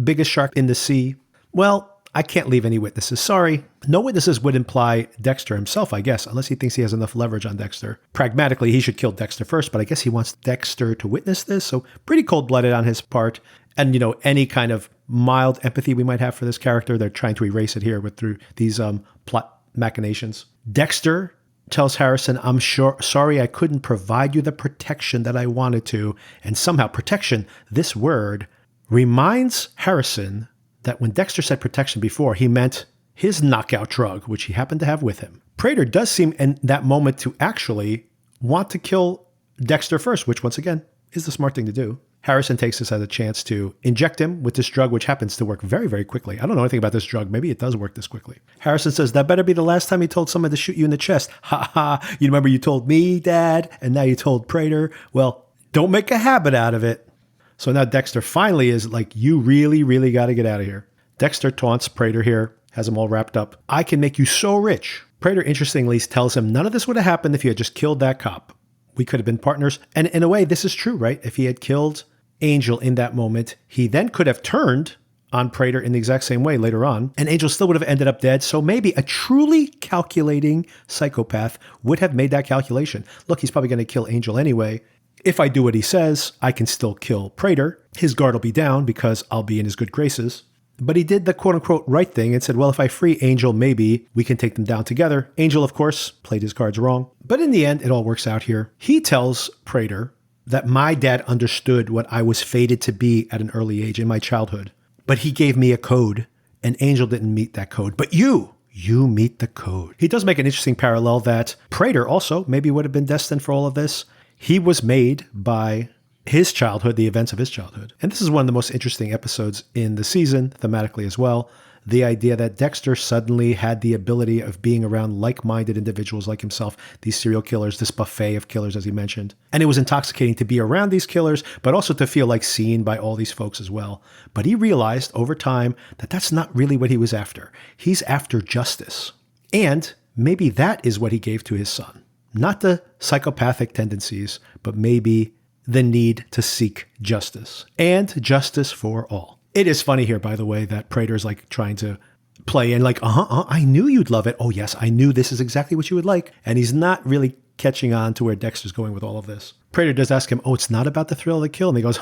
biggest shark in the sea? Well, I can't leave any witnesses. Sorry. No witnesses would imply Dexter himself, I guess, unless he thinks he has enough leverage on Dexter. Pragmatically, he should kill Dexter first, but I guess he wants Dexter to witness this. So pretty cold-blooded on his part. And, any kind of mild empathy we might have for this character, they're trying to erase it here through these plot machinations. Dexter tells Harrison, I'm sorry I couldn't provide you the protection that I wanted to. And somehow protection, this word, reminds Harrison that when Dexter said protection before, he meant his knockout drug, which he happened to have with him. Prater does seem in that moment to actually want to kill Dexter first, which once again is the smart thing to do. Harrison takes this as a chance to inject him with this drug, which happens to work very, very quickly. I don't know anything about this drug. Maybe it does work this quickly. Harrison says, that better be the last time you told someone to shoot you in the chest. Ha ha. You remember you told me, Dad, and now you told Prater. Well, don't make a habit out of it. So now Dexter finally is like, you really, really got to get out of here. Dexter taunts Prater here, has him all wrapped up. I can make you so rich. Prater, interestingly, tells him none of this would have happened if you had just killed that cop. We could have been partners. And in a way, this is true, right? If he had killed Angel in that moment, he then could have turned on Prater in the exact same way later on, and Angel still would have ended up dead. So maybe a truly calculating psychopath would have made that calculation. Look, he's probably going to kill Angel anyway. If I do what he says, I can still kill Prater. His guard will be down because I'll be in his good graces. But he did the quote-unquote right thing and said, well, if I free Angel, maybe we can take them down together. Angel, of course, played his cards wrong. But in the end, it all works out here. He tells Prater that my dad understood what I was fated to be at an early age in my childhood. But he gave me a code, and Angel didn't meet that code. But you meet the code. He does make an interesting parallel that Prater also maybe would have been destined for all of this. He was made by his childhood, the events of his childhood. And this is one of the most interesting episodes in the season, thematically as well. The idea that Dexter suddenly had the ability of being around like-minded individuals like himself, these serial killers, this buffet of killers, as he mentioned. And it was intoxicating to be around these killers, but also to feel like seen by all these folks as well. But he realized over time that that's not really what he was after. He's after justice. And maybe that is what he gave to his son. Not the psychopathic tendencies, but maybe the need to seek justice. And justice for all. It is funny here, by the way, that Prater's like trying to play and like, I knew you'd love it. Oh, yes, I knew this is exactly what you would like. And he's not really catching on to where Dexter's going with all of this. Prater does ask him, oh, it's not about the thrill of the kill. And he goes,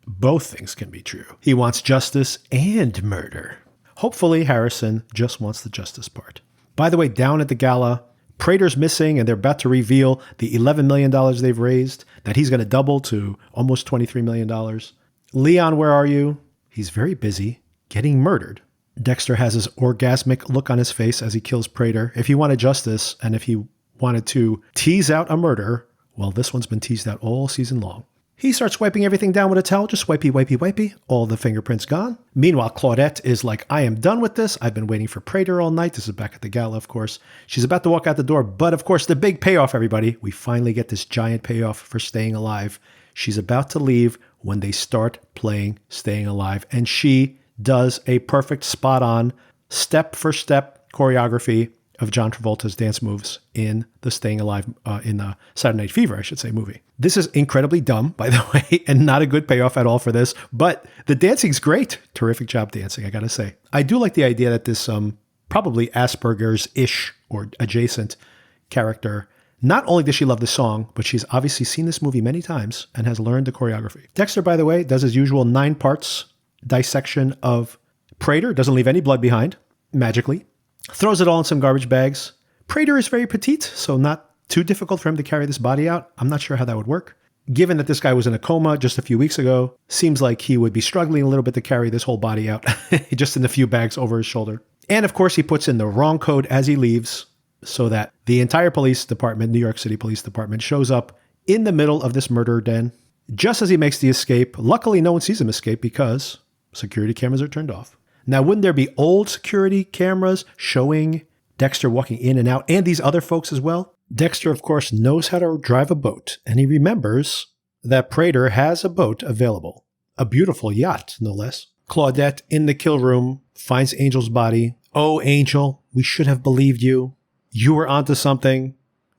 both things can be true. He wants justice and murder. Hopefully, Harrison just wants the justice part. By the way, down at the gala, Prater's missing and they're about to reveal the $11 million they've raised, that he's going to double to almost $23 million. Leon, where are you? He's very busy getting murdered. Dexter has his orgasmic look on his face as he kills Prater. If he wanted justice and if he wanted to tease out a murder, well, this one's been teased out all season long. He starts wiping everything down with a towel, just wipey, wipey, wipey. All the fingerprints gone. Meanwhile, Claudette is like, I am done with this. I've been waiting for Prater all night. This is back at the gala, of course. She's about to walk out the door. But of course, the big payoff, everybody. We finally get this giant payoff for Staying Alive. She's about to leave when they start playing Staying Alive. And she does a perfect spot-on, step-for-step choreography of John Travolta's dance moves in the Staying Alive, in the Saturday Night Fever, I should say, movie. This is incredibly dumb, by the way, and not a good payoff at all for this, but the dancing's great. Terrific job dancing, I gotta say. I do like the idea that this probably Asperger's-ish or adjacent character, not only does she love the song, but she's obviously seen this movie many times and has learned the choreography. Dexter, by the way, does his usual 9 parts dissection of Prater, doesn't leave any blood behind, magically. Throws it all in some garbage bags. Prater is very petite, so not too difficult for him to carry this body out. I'm not sure how that would work. Given that this guy was in a coma just a few weeks ago, seems like he would be struggling a little bit to carry this whole body out, just in a few bags over his shoulder. And of course, he puts in the wrong code as he leaves, so that the entire police department, New York City Police Department, shows up in the middle of this murder den, just as he makes the escape. Luckily, no one sees him escape because security cameras are turned off. Now, wouldn't there be old security cameras showing Dexter walking in and out, and these other folks as well? Dexter, of course, knows how to drive a boat, and he remembers that Prater has a boat available. A beautiful yacht, no less. Claudette, in the kill room, finds Angel's body. Oh, Angel, we should have believed you. You were onto something.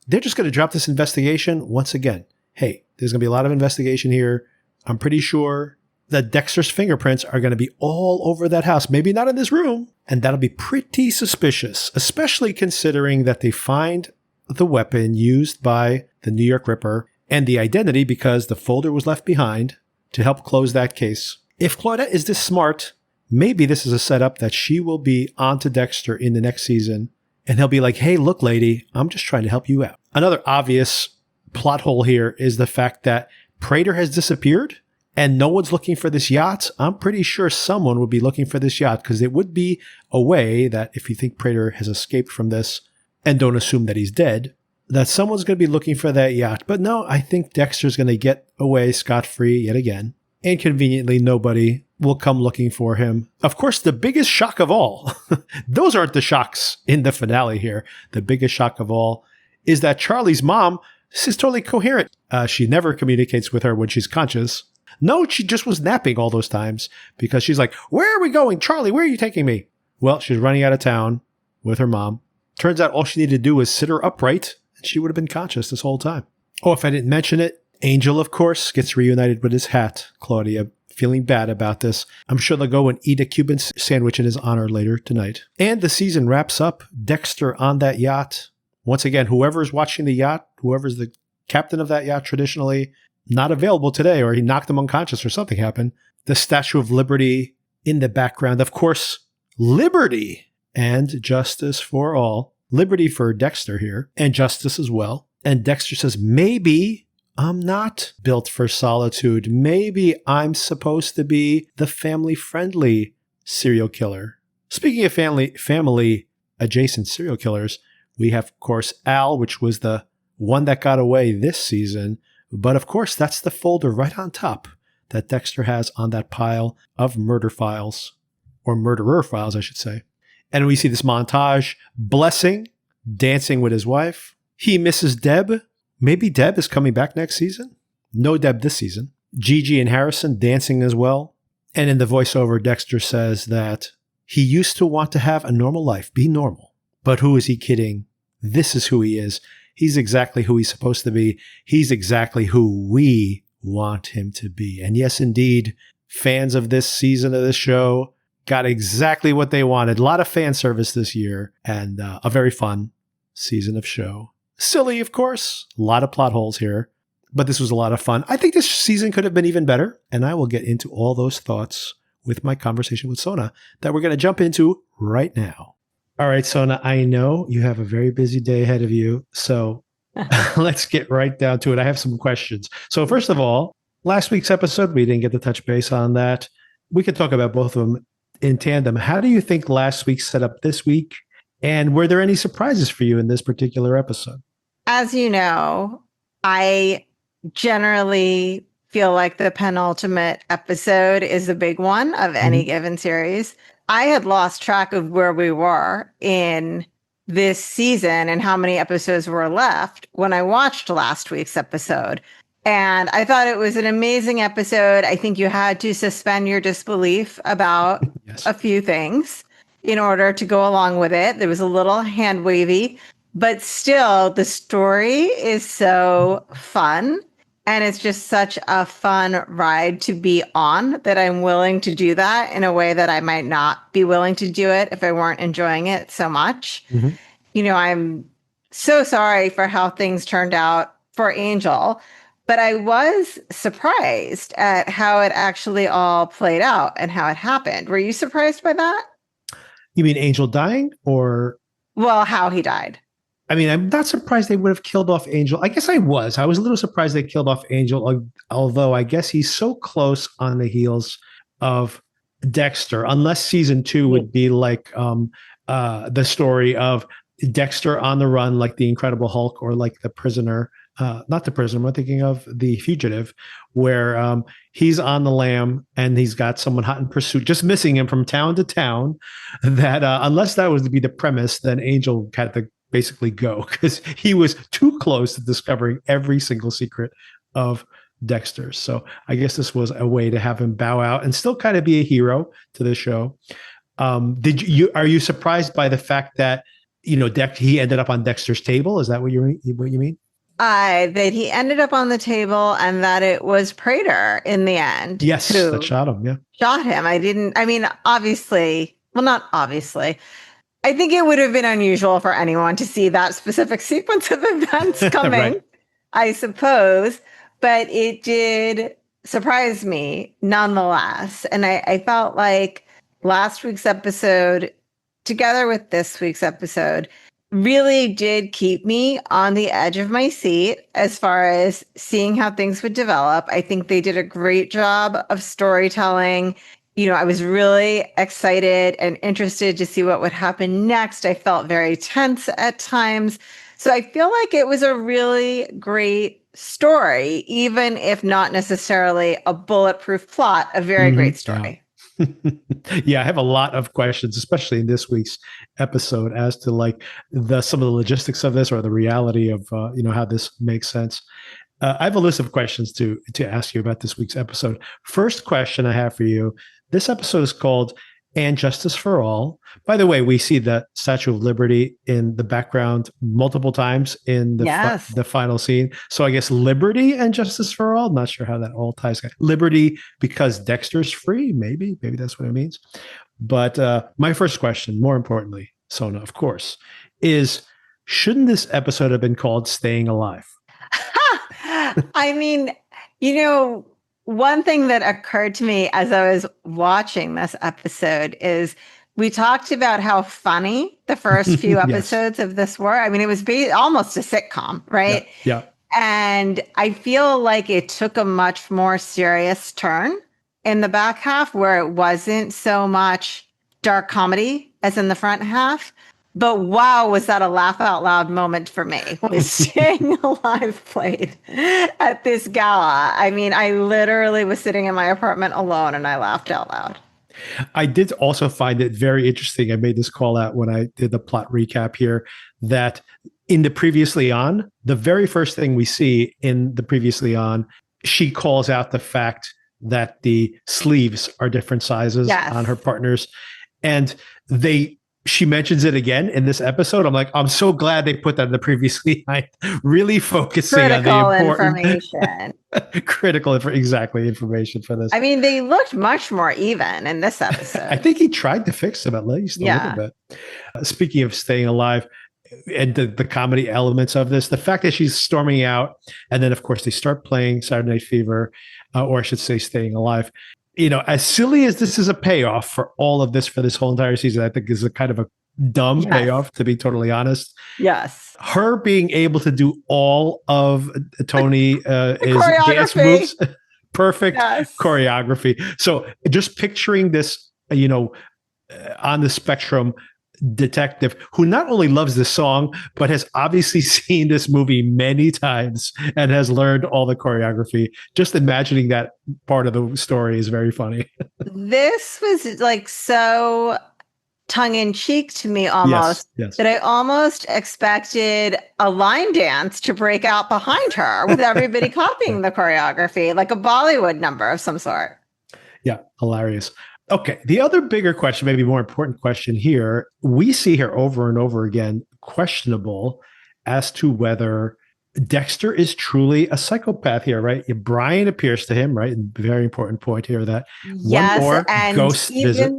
They're just going to drop this investigation once again. Hey, there's going to be a lot of investigation here. I'm pretty sure that Dexter's fingerprints are going to be all over that house. Maybe not in this room. And that'll be pretty suspicious, especially considering that they find the weapon used by the New York Ripper and the identity because the folder was left behind to help close that case. If Claudette is this smart, maybe this is a setup that she will be onto Dexter in the next season. And he'll be like, hey, look, lady, I'm just trying to help you out. Another obvious plot hole here is the fact that Prater has disappeared and no one's looking for this yacht. I'm pretty sure someone would be looking for this yacht because it would be a way that if you think Prater has escaped from this and don't assume that he's dead, that someone's going to be looking for that yacht. But no, I think Dexter's going to get away scot-free yet again. And conveniently, nobody will come looking for him. Of course, the biggest shock of all, those aren't the shocks in the finale here. The biggest shock of all is that Charlie's mom is totally coherent. She never communicates with her when she's conscious. No, she just was napping all those times because she's like, where are we going? Charlie, where are you taking me? Well, she's running out of town with her mom. Turns out all she needed to do was sit her upright and she would have been conscious this whole time. Oh, if I didn't mention it, Angel, of course, gets reunited with his hat. Claudia, feeling bad about this. I'm sure they'll go and eat a Cuban sandwich in his honor later tonight. And the season wraps up. Dexter on that yacht. Once again, whoever's watching the yacht, whoever's the captain of that yacht traditionally, not available today, or he knocked him unconscious or something happened. The Statue of Liberty in the background. Of course, liberty and justice for all. Liberty for Dexter here, and justice as well. And Dexter says, maybe I'm not built for solitude. Maybe I'm supposed to be the family-friendly serial killer. Speaking of family-adjacent serial killers, we have, of course, Al, which was the one that got away this season. But of course, that's the folder right on top that Dexter has on that pile of murder files, or murderer files, I should say. And we see this montage, Blessing, dancing with his wife. He misses Deb. Maybe Deb is coming back next season. No Deb this season. Gigi and Harrison dancing as well. And in the voiceover, Dexter says that he used to want to have a normal life, be normal. But who is he kidding? This is who he is. He's exactly who he's supposed to be. He's exactly who we want him to be. And yes, indeed, fans of this season of this show got exactly what they wanted. A lot of fan service this year and a very fun season of show. Silly, of course. A lot of plot holes here, but this was a lot of fun. I think this season could have been even better, and I will get into all those thoughts with my conversation with Sona that we're going to jump into right now. All right, Sona, I know you have a very busy day ahead of you, so let's get right down to it. I have some questions. So first of all, last week's episode, we didn't get to touch base on that. We could talk about both of them in tandem. How do you think last week set up this week? And were there any surprises for you in this particular episode? As you know, I generally feel like the penultimate episode is the big one of any given series. I had lost track of where we were in this season and how many episodes were left when I watched last week's episode. And I thought it was an amazing episode. I think you had to suspend your disbelief about a few things in order to go along with it. There was a little hand wavy, but still the story is so fun. And it's just such a fun ride to be on that I'm willing to do that in a way that I might not be willing to do it if I weren't enjoying it so much. You know, I'm so sorry for how things turned out for Angel, but I was surprised at how it actually all played out and how it happened. Were you surprised by that? You mean Angel dying or? Well, how he died. I mean, I'm not surprised they would have killed off Angel. I guess I was. I was a little surprised they killed off Angel, although I guess he's so close on the heels of Dexter, unless season 2 would be like the story of Dexter on the run, like the Incredible Hulk, or like the prisoner. Not the prisoner, I'm thinking of the fugitive, where he's on the lam and he's got someone hot in pursuit, just missing him from town to town. That unless that was to be the premise, then Angel had to basically go because he was too close to discovering every single secret of Dexter. So I guess this was a way to have him bow out and still kind of be a hero to the show. Are you surprised by the fact that, you know, he ended up on Dexter's table? Is that what you mean? That he ended up on the table and that it was Prater in the end. Yes, that shot him. Yeah. Shot him. Obviously, well, not obviously. I think it would have been unusual for anyone to see that specific sequence of events coming, right. I suppose, but it did surprise me nonetheless. And I felt like last week's episode, together with this week's episode, really did keep me on the edge of my seat as far as seeing how things would develop. I think they did a great job of storytelling. You know, I was really excited and interested to see what would happen next. I felt very tense at times. So I feel like it was a really great story, even if not necessarily a bulletproof plot, a very great story. Yeah. Yeah, I have a lot of questions, especially in this week's episode, as to like some of the logistics of this or the reality of how this makes sense. I have a list of questions to ask you about this week's episode. First question I have for you: this episode is called "And Justice for All." By the way, we see the Statue of Liberty in the background multiple times in the final scene. So I guess liberty and justice for all. Not sure how that all ties together. Liberty because Dexter's free. Maybe that's what it means. But my first question, more importantly, Sona, of course, is shouldn't this episode have been called "Staying Alive"? I mean, one thing that occurred to me as I was watching this episode is we talked about how funny the first few episodes of this were. I mean, it was almost a sitcom, right? Yeah. And I feel like it took a much more serious turn in the back half where it wasn't so much dark comedy as in the front half. But wow, was that a laugh out loud moment for me when Staying Alive played at this gala. I mean, I literally was sitting in my apartment alone and I laughed out loud. I did also find it very interesting. I made this call out when I did the plot recap here, that in the Previously On, the very first thing we see in the Previously On, she calls out the fact that the sleeves are different sizes on her partners. And she mentions it again in this episode. I'm like, I'm so glad they put that in the Previously On, really focusing on the important information. Information for this. I mean, they looked much more even in this episode. I think he tried to fix them at least a little bit. Speaking of Staying Alive and the comedy elements of this, the fact that she's storming out, and then of course they start playing Saturday Night Fever, or I should say Staying Alive. As silly as this is a payoff for all of this, for this whole entire season, I think is a kind of a dumb payoff, to be totally honest. Yes. Her being able to do all of Tony is dance moves, perfect choreography. So just picturing this, on the spectrum, detective who not only loves the song, but has obviously seen this movie many times and has learned all the choreography. Just imagining that part of the story is very funny. This was like so tongue in cheek to me almost Yes. that I almost expected a line dance to break out behind her with everybody copying the choreography, like a Bollywood number of some sort. Yeah, hilarious. Okay, the other bigger question, maybe more important question here, we see here over and over again, questionable as to whether Dexter is truly a psychopath here, right? Brian appears to him, right? Very important point here that one Yes, more and ghost visit.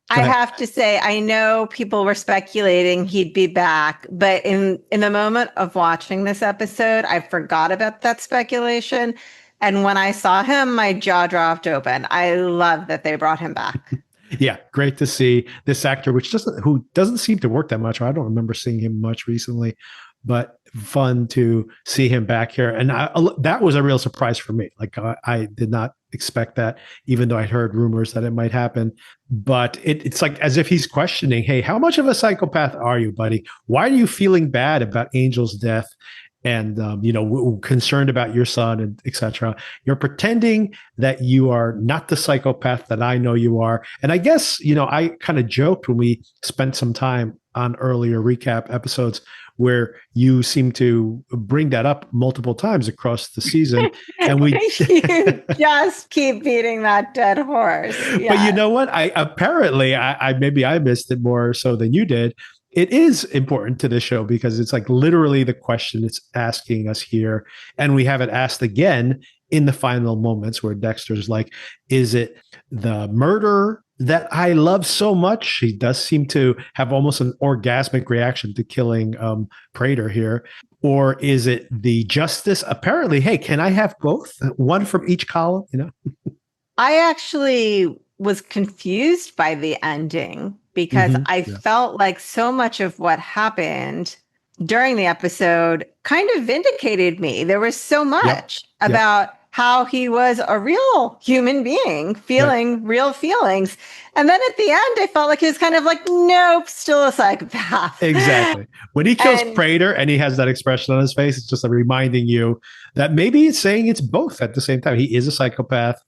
I have to say, I know people were speculating he'd be back, but in the moment of watching this episode, I forgot about that speculation. And when I saw him, my jaw dropped open. I love that they brought him back. Yeah, great to see this actor, who doesn't seem to work that much. I don't remember seeing him much recently, but fun to see him back here. And that was a real surprise for me. Like I did not expect that, even though I'd heard rumors that it might happen. But it's like as if he's questioning, hey, how much of a psychopath are you, buddy? Why are you feeling bad about Angel's death? And concerned about your son and etc. You're pretending that you are not the psychopath that I know you are. And I guess I kind of joked when we spent some time on earlier recap episodes where you seem to bring that up multiple times across the season, and we you just keep beating that dead horse. Yes. But you know what? I maybe I missed it more so than you did. It is important to the show because it's like literally the question it's asking us here. And we have it asked again in the final moments where Dexter's like, is it the murder that I love so much? He does seem to have almost an orgasmic reaction to killing Prater here. Or is it the justice? Apparently, hey, can I have both? One from each column, I actually was confused by the ending because I felt like so much of what happened during the episode kind of vindicated me. There was so much about how he was a real human being feeling real feelings. And then at the end, I felt like he was kind of like, nope, still a psychopath. Exactly. When he kills Prater and he has that expression on his face, it's just like reminding you that maybe it's saying it's both at the same time. He is a psychopath,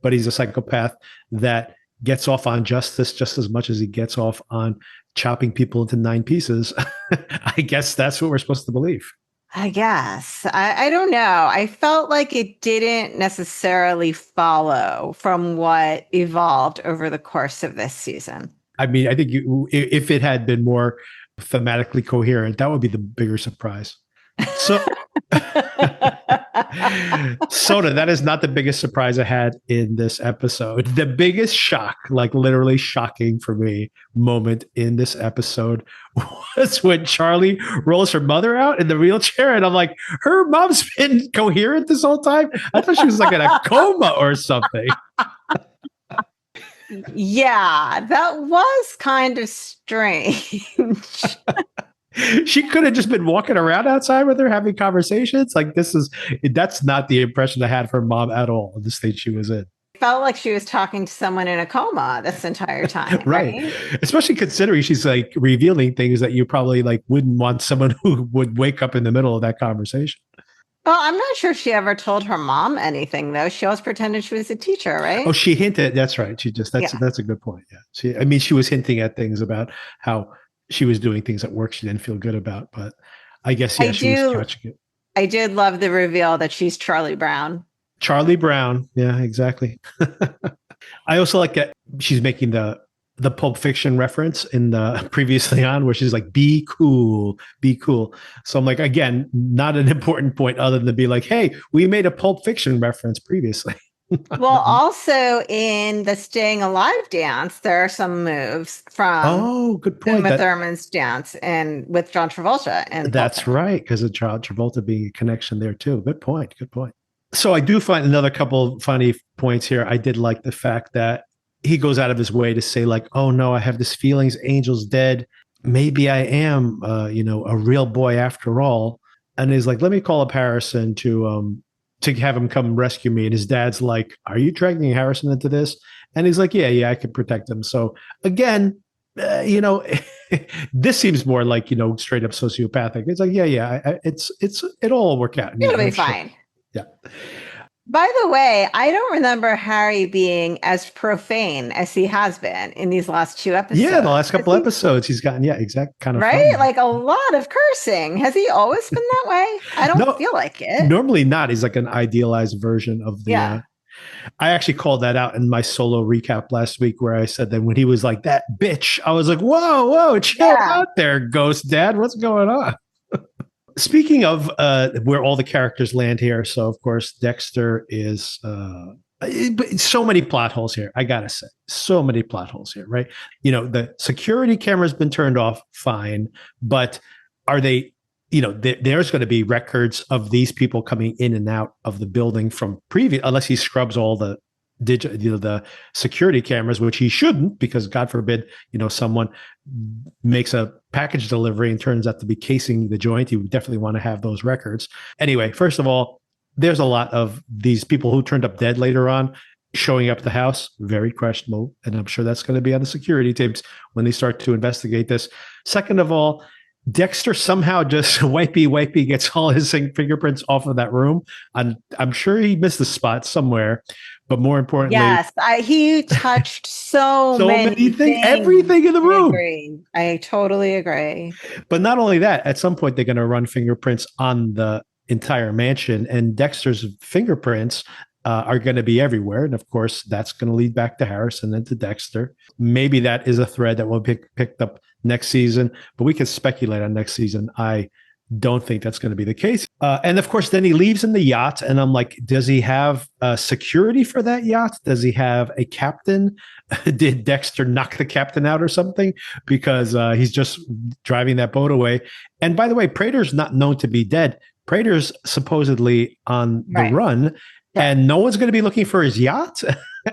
but he's a psychopath that gets off on justice just as much as he gets off on chopping people into 9 pieces. I guess that's what we're supposed to believe. I guess. I don't know. I felt like it didn't necessarily follow from what evolved over the course of this season. I mean, I think if it had been more thematically coherent, that would be the bigger surprise. So, Sona, that is not the biggest surprise I had in this episode. The biggest shock, like literally shocking for me, moment in this episode was when Charlie rolls her mother out in the wheelchair. And I'm like, her mom's been coherent this whole time? I thought she was like in a coma or something. Yeah, that was kind of strange. She could have just been walking around outside with her having conversations. Like that's not the impression I had from mom at all in the state she was in. Felt like she was talking to someone in a coma this entire time. Right. Especially considering she's like revealing things that you probably like wouldn't want someone who would wake up in the middle of that conversation. Well, I'm not sure she ever told her mom anything, though. She always pretended she was a teacher, right? Oh, she hinted. That's right. That's a good point. Yeah. She was hinting at things about how she was doing things at work she didn't feel good about, but I guess, she was catching it. I did love the reveal that she's Charlie Brown. Charlie Brown. Yeah, exactly. I also like that she's making the Pulp Fiction reference in the previously on where she's like, be cool. So I'm like, again, not an important point other than to be like, hey, we made a Pulp Fiction reference previously. Well, also in the Staying Alive dance, there are some moves from good point. Uma Thurman's dance and with John Travolta. And that's right, because of John Travolta being a connection there too. Good point. So I do find another couple of funny points here. I did like the fact that he goes out of his way to say like, oh no, I have this feelings, Angel's dead. Maybe I am, a real boy after all. And he's like, let me call up Harrison to have him come rescue me. And his dad's like, are you dragging Harrison into this? And he's like, yeah, I can protect him. So again, This seems more like, straight up sociopathic. It's like, it'll all work out. It'll be fine. Yeah. By the way, I don't remember Harry being as profane as he has been in these last 2 episodes. Yeah, the last couple episodes he's gotten, exact kind of right, fun. like a lot of cursing. Has he always been that way? I don't feel like it. Normally not. He's like an idealized version of the. Yeah. I actually called that out in my solo recap last week, where I said that when he was like that bitch, I was like, whoa, chill out there, Ghost Dad. What's going on? Speaking of where all the characters land here, so of course Dexter is so many plot holes here. I gotta say, so many plot holes here, right? The security camera's been turned off, fine, but are they? There's going to be records of these people coming in and out of the building from previous, unless he scrubs all the the security cameras, which he shouldn't, because God forbid, someone makes a package delivery and turns out to be casing the joint. You definitely want to have those records. Anyway, first of all, there's a lot of these people who turned up dead later on showing up at the house, very questionable. And I'm sure that's going to be on the security tapes when they start to investigate this. Second of all, Dexter somehow just wipey gets all his fingerprints off of that room. I'm sure he missed the spot somewhere, but more importantly, yes, he touched so many things, everything in the room. I totally agree. But not only that, at some point they're going to run fingerprints on the entire mansion, and Dexter's fingerprints are going to be everywhere. And of course, that's going to lead back to Harris and then to Dexter. Maybe that is a thread that will be picked up next season, but we can speculate on next season. I don't think that's going to be the case. And of course, then he leaves in the yacht, and I'm like, does he have security for that yacht? Does he have a captain? Did Dexter knock the captain out or something? Because he's just driving that boat away. And by the way, Prater's not known to be dead. Prater's supposedly on the run. And no one's going to be looking for his yacht?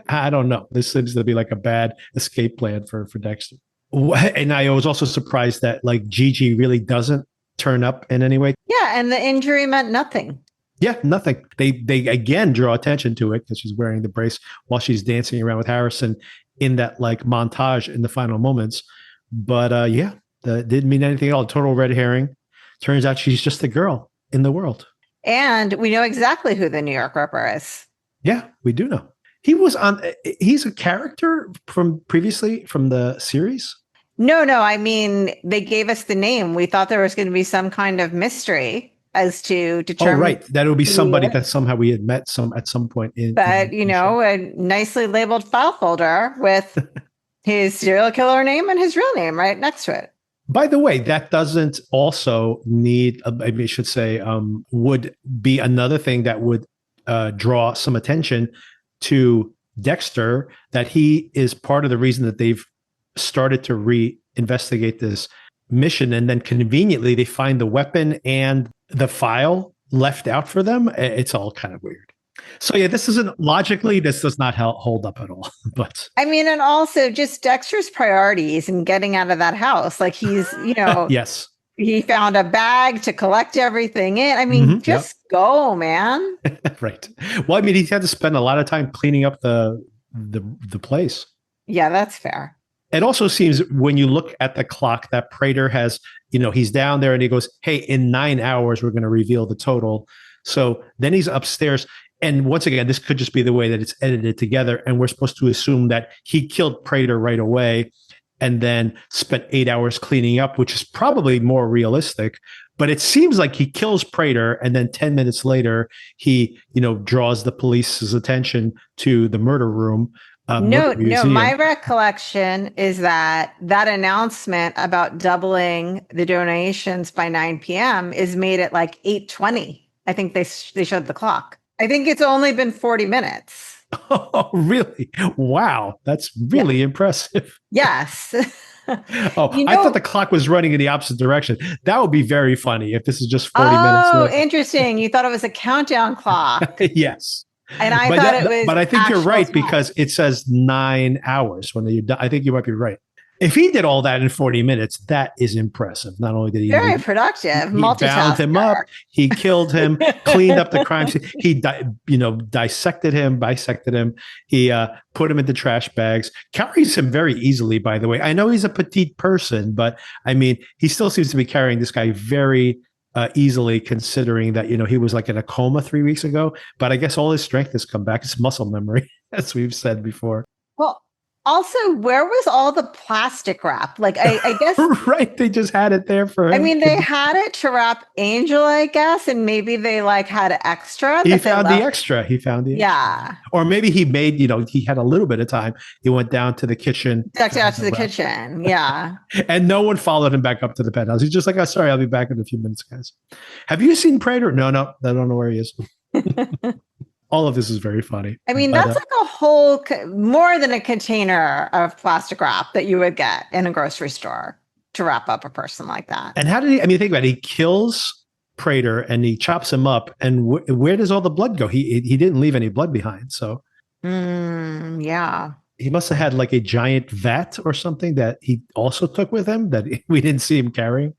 I don't know. This seems to be like a bad escape plan for Dexter. And I was also surprised that like Gigi really doesn't turn up in any way. Yeah, and the injury meant nothing. Yeah, nothing. They again draw attention to it because she's wearing the brace while she's dancing around with Harrison in that like montage in the final moments. But that didn't mean anything at all. Total red herring. Turns out she's just a girl in the world. And we know exactly who the New York Ripper is. Yeah, we do know. He's a character from previously from the series? No. I mean, they gave us the name. We thought there was going to be some kind of mystery as to determine. Oh, right. That would be somebody that somehow we had met at some point in. But, a nicely labeled file folder with his serial killer name and his real name right next to it. By the way, that doesn't also need, maybe I should say, would be another thing that would draw some attention to Dexter, that he is part of the reason that they've started to reinvestigate this mission. And then conveniently, they find the weapon and the file left out for them. It's all kind of weird. So yeah, this does not hold up at all. But I mean, and also just Dexter's priorities and getting out of that house. Like he's, yes, he found a bag to collect everything in. I mean, go, man. Right. Well, I mean, he had to spend a lot of time cleaning up the place. Yeah, that's fair. It also seems when you look at the clock that Prater has, he's down there and he goes, hey, in 9 hours, we're going to reveal the total. So then he's upstairs. And once again, this could just be the way that it's edited together. And we're supposed to assume that he killed Prater right away and then spent 8 hours cleaning up, which is probably more realistic. But it seems like he kills Prater, and then 10 minutes later, he, draws the police's attention to the murder room. No, my recollection is that announcement about doubling the donations by 9 p.m. is made at like 8:20. I think they showed the clock. I think it's only been 40 minutes. Oh, really? Wow. That's really impressive. Yes. I thought the clock was running in the opposite direction. That would be very funny if this is just 40 minutes. Oh, interesting. You thought it was a countdown clock. Yes. And I thought it was. But I think you're right because it says 9 hours when I think you might be right. If he did all that in 40 minutes, that is impressive. Not only did Very productive, he bound him multitasker. up, he killed him, cleaned up the crime scene. He, dissected him, bisected him. He put him into trash bags. Carries him very easily, by the way. I know he's a petite person, but I mean, he still seems to be carrying this guy very easily, considering that he was like in a coma 3 weeks ago. But I guess all his strength has come back. It's muscle memory, as we've said before. Well, also, where was all the plastic wrap? Like, I guess. Right. They just had it there for him. I mean, they had it to wrap Angel, I guess, and maybe they like had extra. He found the extra. Yeah. Or maybe he made, he had a little bit of time. He went down to the kitchen. Ducked out to the kitchen. Yeah. And no one followed him back up to the penthouse. He's just like, oh, sorry, I'll be back in a few minutes, guys. Have you seen Prater? No, I don't know where he is. All of this is very funny. I mean, that's like a whole, more than a container of plastic wrap that you would get in a grocery store to wrap up a person like that. And how did he, think about it. He kills Prater and he chops him up. And where does all the blood go? He didn't leave any blood behind. So, yeah. He must have had like a giant vat or something that he also took with him that we didn't see him carrying.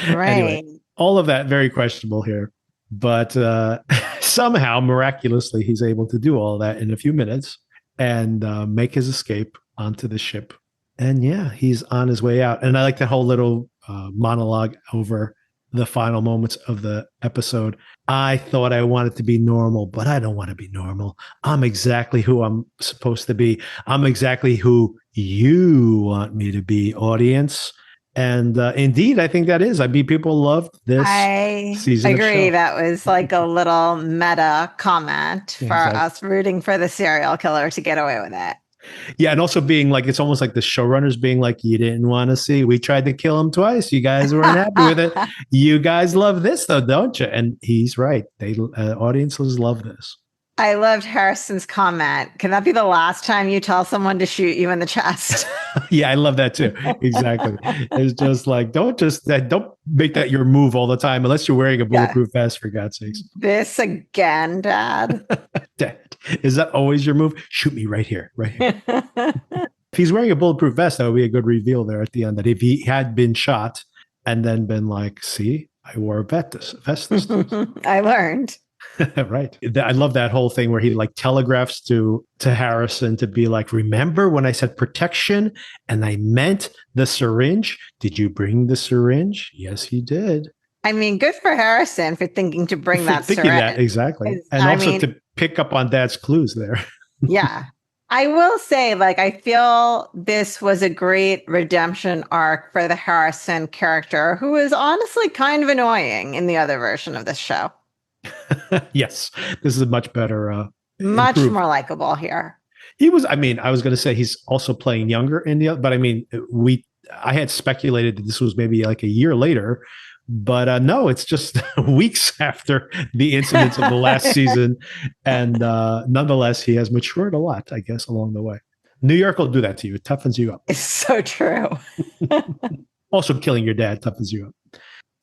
Right. Anyway, all of that very questionable here. But somehow, miraculously, he's able to do all that in a few minutes and make his escape onto the ship. And yeah, he's on his way out. And I like that whole little monologue over the final moments of the episode. I thought I wanted to be normal, but I don't want to be normal. I'm exactly who I'm supposed to be. I'm exactly who you want me to be, audience. And indeed, I think that is. I mean, people loved this season. I agree. That was like a little meta comment for us rooting for the serial killer to get away with it. Yeah, and also being like, it's almost like the showrunners being like, you didn't want to see. We tried to kill him twice. You guys weren't happy with it. You guys love this, though, don't you? And he's right. Audiences love this. I loved Harrison's comment. Can that be the last time you tell someone to shoot you in the chest? Yeah, I love that too. Exactly. It's just like, don't make that your move all the time unless you're wearing a bulletproof vest, for God's sakes. This again, Dad. Dad, is that always your move? Shoot me right here, right here. If he's wearing a bulletproof vest, that would be a good reveal there at the end, that if he had been shot and then been like, see, I wore a vest this time. I learned. Right. I love that whole thing where he like telegraphs to Harrison to be like, remember when I said protection and I meant the syringe? Did you bring the syringe? Yes, he did. I mean, good for Harrison for thinking to bring that syringe. That, exactly. And to pick up on Dad's clues there. Yeah. I will say, like, I feel this was a great redemption arc for the Harrison character, who is honestly kind of annoying in the other version of this show. Yes, this is a much better, much more likable here. He was. I mean, I was going to say he's also playing younger in the other, but I mean, I had speculated that this was maybe like a year later, but no, it's just weeks after the incidents of the last season, and nonetheless, he has matured a lot, I guess, along the way. New York will do that to you; it toughens you up. It's so true. Also, killing your dad toughens you up.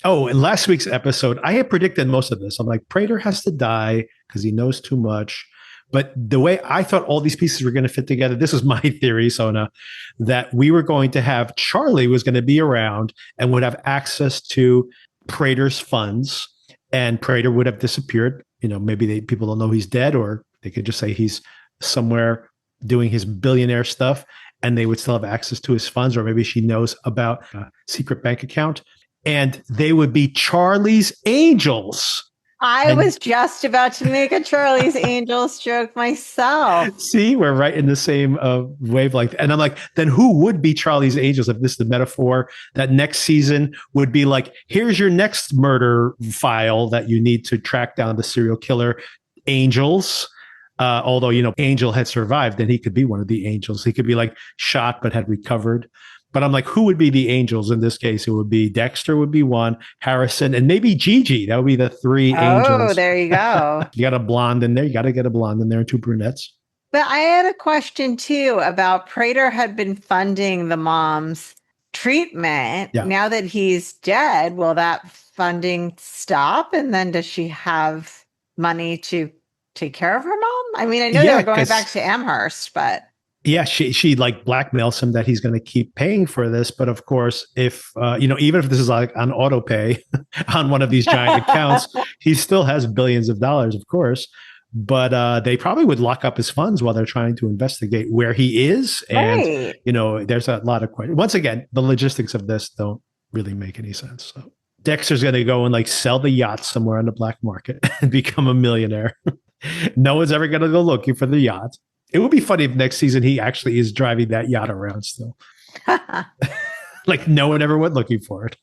Oh, in last week's episode, I had predicted most of this. I'm like, Prater has to die because he knows too much. But the way I thought all these pieces were going to fit together, this was my theory, Sona, that we were going to have Charlie was going to be around and would have access to Prater's funds, and Prater would have disappeared. Maybe people don't know he's dead, or they could just say he's somewhere doing his billionaire stuff, and they would still have access to his funds, or maybe she knows about a secret bank account. And they would be Charlie's Angels. I was just about to make a Charlie's Angels joke myself. See, we're right in the same wavelength. And I'm like, then who would be Charlie's Angels if this is the metaphor that next season would be like, here's your next murder file that you need to track down the serial killer, Angels. Although, Angel had survived, then he could be one of the angels. He could be like shot but had recovered. But I'm like, who would be the angels in this case? It would be Dexter would be one, Harrison, and maybe Gigi. That would be the three angels. Oh, there you go. You got a blonde in there. You got to get a blonde in there and two brunettes. But I had a question, too, about Prater had been funding the mom's treatment. Yeah. Now that he's dead, will that funding stop? And then does she have money to take care of her mom? I mean, I know they were going back to Amherst, but... Yeah, she like blackmails him that he's going to keep paying for this. But of course, if even if this is like on auto pay on one of these giant accounts, he still has billions of dollars, of course. But they probably would lock up his funds while they're trying to investigate where he is. And Right. there's a lot of questions. Once again, the logistics of this don't really make any sense. So Dexter's going to go and like sell the yacht somewhere on the black market and become a millionaire. No one's ever going to go looking for the yacht. It would be funny if next season he actually is driving that yacht around still. Like no one ever went looking for it.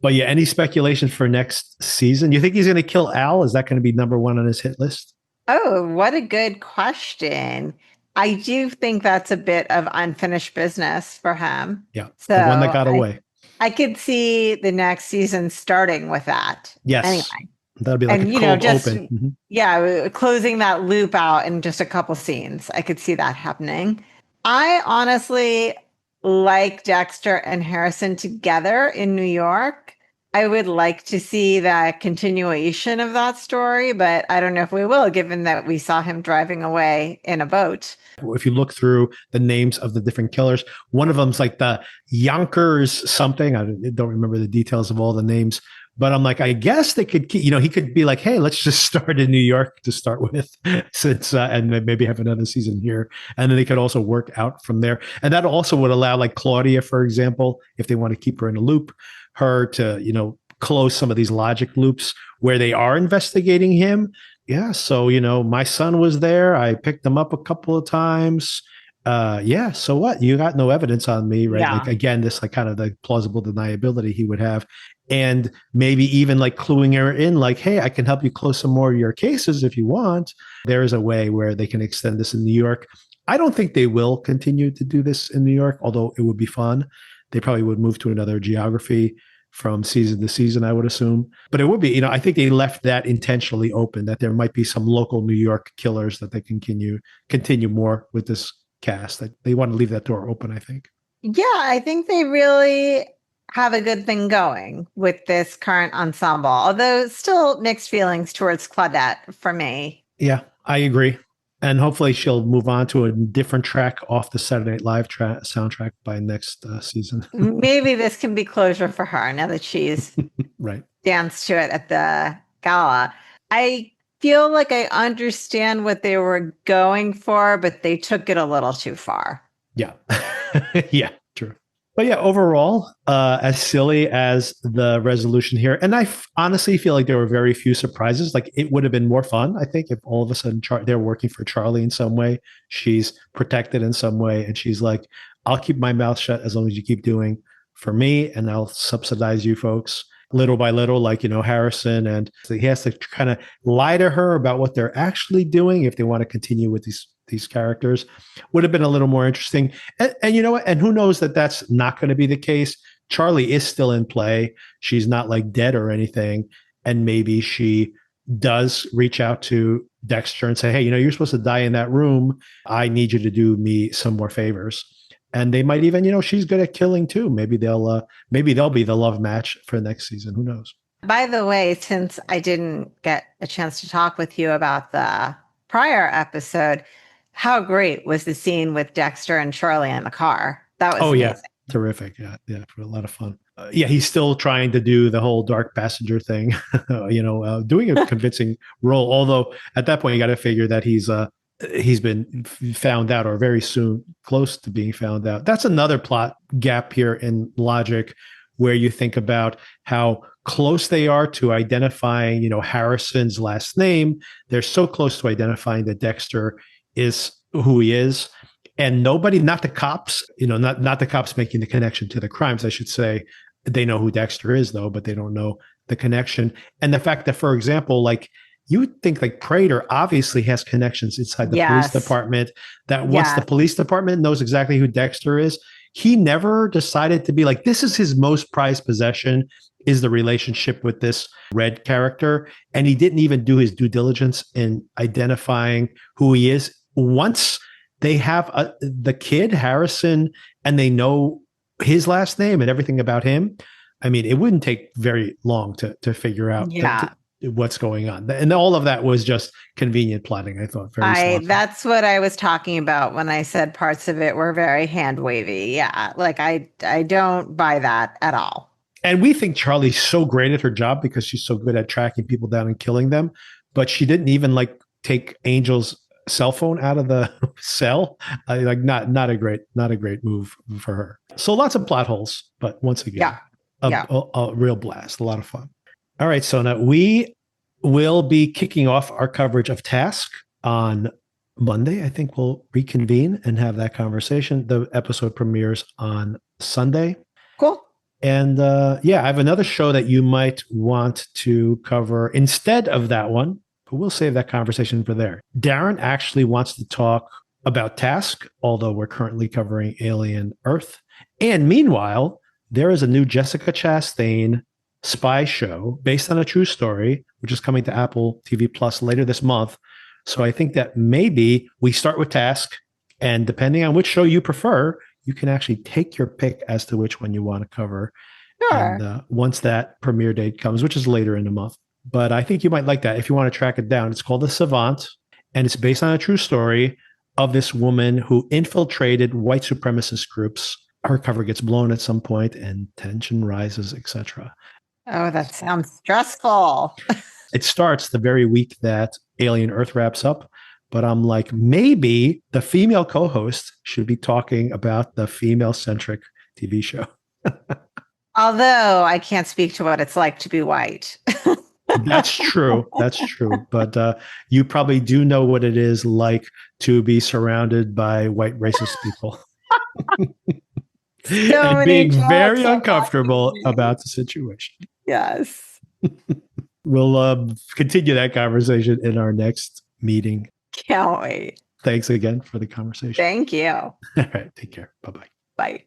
But yeah, any speculation for next season? You think he's going to kill Al? Is that going to be number one on his hit list? Oh, what a good question. I do think that's a bit of unfinished business for him. Yeah, So the one that got away. I could see the next season starting with that. Yes. Anyway. That'll be like And, a cold just, open. yeah, closing that loop out in just a couple scenes. I could see that happening. I honestly like Dexter and Harrison together in New York. I would like to see that continuation of that story, but I don't know if we will, given that we saw him driving away in a boat. If you look through the names of the different killers, one of them's like the Yonkers something. I don't remember the details of all the names. But I'm like, I guess they could, he could be like, hey, let's just start in New York to start with, since and maybe have another season here, and then they could also work out from there. And that also would allow, like Claudia, for example, if they want to keep her in a loop, her to close some of these logic loops where they are investigating him. Yeah, so my son was there. I picked him up a couple of times. Yeah, so what? You got no evidence on me, right? Yeah. Like again, this like kind of the plausible deniability he would have. And maybe even like cluing her in, like, hey, I can help you close some more of your cases if you want. There is a way where they can extend this in New York. I don't think they will continue to do this in New York, although it would be fun. They probably would move to another geography from season to season, I would assume. But it would be, I think they left that intentionally open, that there might be some local New York killers that they continue more with this cast. That they want to leave that door open, I think. Yeah, I think they really have a good thing going with this current ensemble, although still mixed feelings towards Claudette for me. Yeah, I agree. And hopefully she'll move on to a different track off the Saturday Night Live soundtrack by next season. Maybe this can be closure for her now that she's right. danced to it at the gala. I feel like I understand what they were going for, but they took it a little too far. Yeah. Yeah, true. But yeah, overall, as silly as the resolution here, and I honestly feel like there were very few surprises. Like it would have been more fun, I think, if all of a sudden they're working for Charlie in some way. She's protected in some way, and she's like, "I'll keep my mouth shut as long as you keep doing for me, and I'll subsidize you folks." Little by little, like Harrison, and he has to kind of lie to her about what they're actually doing if they want to continue with these characters. Would have been a little more interesting. And you know what? And who knows that that's not going to be the case? Charlie is still in play. She's not like dead or anything. And maybe she does reach out to Dexter and say, hey, you're supposed to die in that room. I need you to do me some more favors. And they might even, she's good at killing too. Maybe they'll be the love match for next season. Who knows? By the way, since I didn't get a chance to talk with you about the prior episode, how great was the scene with Dexter and Charlie in the car? That was amazing. Yeah, terrific. Yeah, for a lot of fun. He's still trying to do the whole dark passenger thing, doing a convincing role. Although at that point, you got to figure that he's been found out, or very soon close to being found out. That's another plot gap here in logic, where you think about how close they are to identifying, Harrison's last name. They're so close to identifying that Dexter is who he is. And nobody, not the cops, not the cops making the connection to the crimes, I should say. They know who Dexter is, though, but they don't know the connection. And the fact that, for example, like, you would think like Prater obviously has connections inside the police department, that once the police department knows exactly who Dexter is, he never decided to be like, this is his most prized possession, is the relationship with this Red character. And he didn't even do his due diligence in identifying who he is. Once they have the kid, Harrison, and they know his last name and everything about him, I mean, it wouldn't take very long to figure out. what's going on. And all of that was just convenient plotting, I thought. Very sloppy. That's what I was talking about when I said parts of it were very hand wavy. Yeah. Like I don't buy that at all. And we think Charlie's so great at her job because she's so good at tracking people down and killing them. But she didn't even like take Angel's cell phone out of the cell. Not a great move for her. So lots of plot holes, but once again, a real blast, a lot of fun. All right, Sona, we will be kicking off our coverage of Task on Monday. I think we'll reconvene and have that conversation. The episode premieres on Sunday. Cool. And I have another show that you might want to cover instead of that one, but we'll save that conversation for there. Darren actually wants to talk about Task, although we're currently covering Alien Earth. And meanwhile, there is a new Jessica Chastain spy show based on a true story, which is coming to Apple TV Plus later this month. So I think that maybe we start with Task, and depending on which show you prefer, you can actually take your pick as to which one you want to cover. Sure. And once that premiere date comes, which is later in the month. But I think you might like that if you want to track it down. It's called The Savant, and it's based on a true story of this woman who infiltrated white supremacist groups. Her cover gets blown at some point and tension rises, etc. Oh, that sounds stressful. It starts the very week that Alien Earth wraps up. But I'm like, maybe the female co-host should be talking about the female-centric TV show. Although I can't speak to what it's like to be white. That's true. That's true. But you probably do know what it is like to be surrounded by white racist people. And being very uncomfortable about the situation. Yes. We'll continue that conversation in our next meeting. Can't wait. Thanks again for the conversation. Thank you. All right. Take care. Bye-bye. Bye.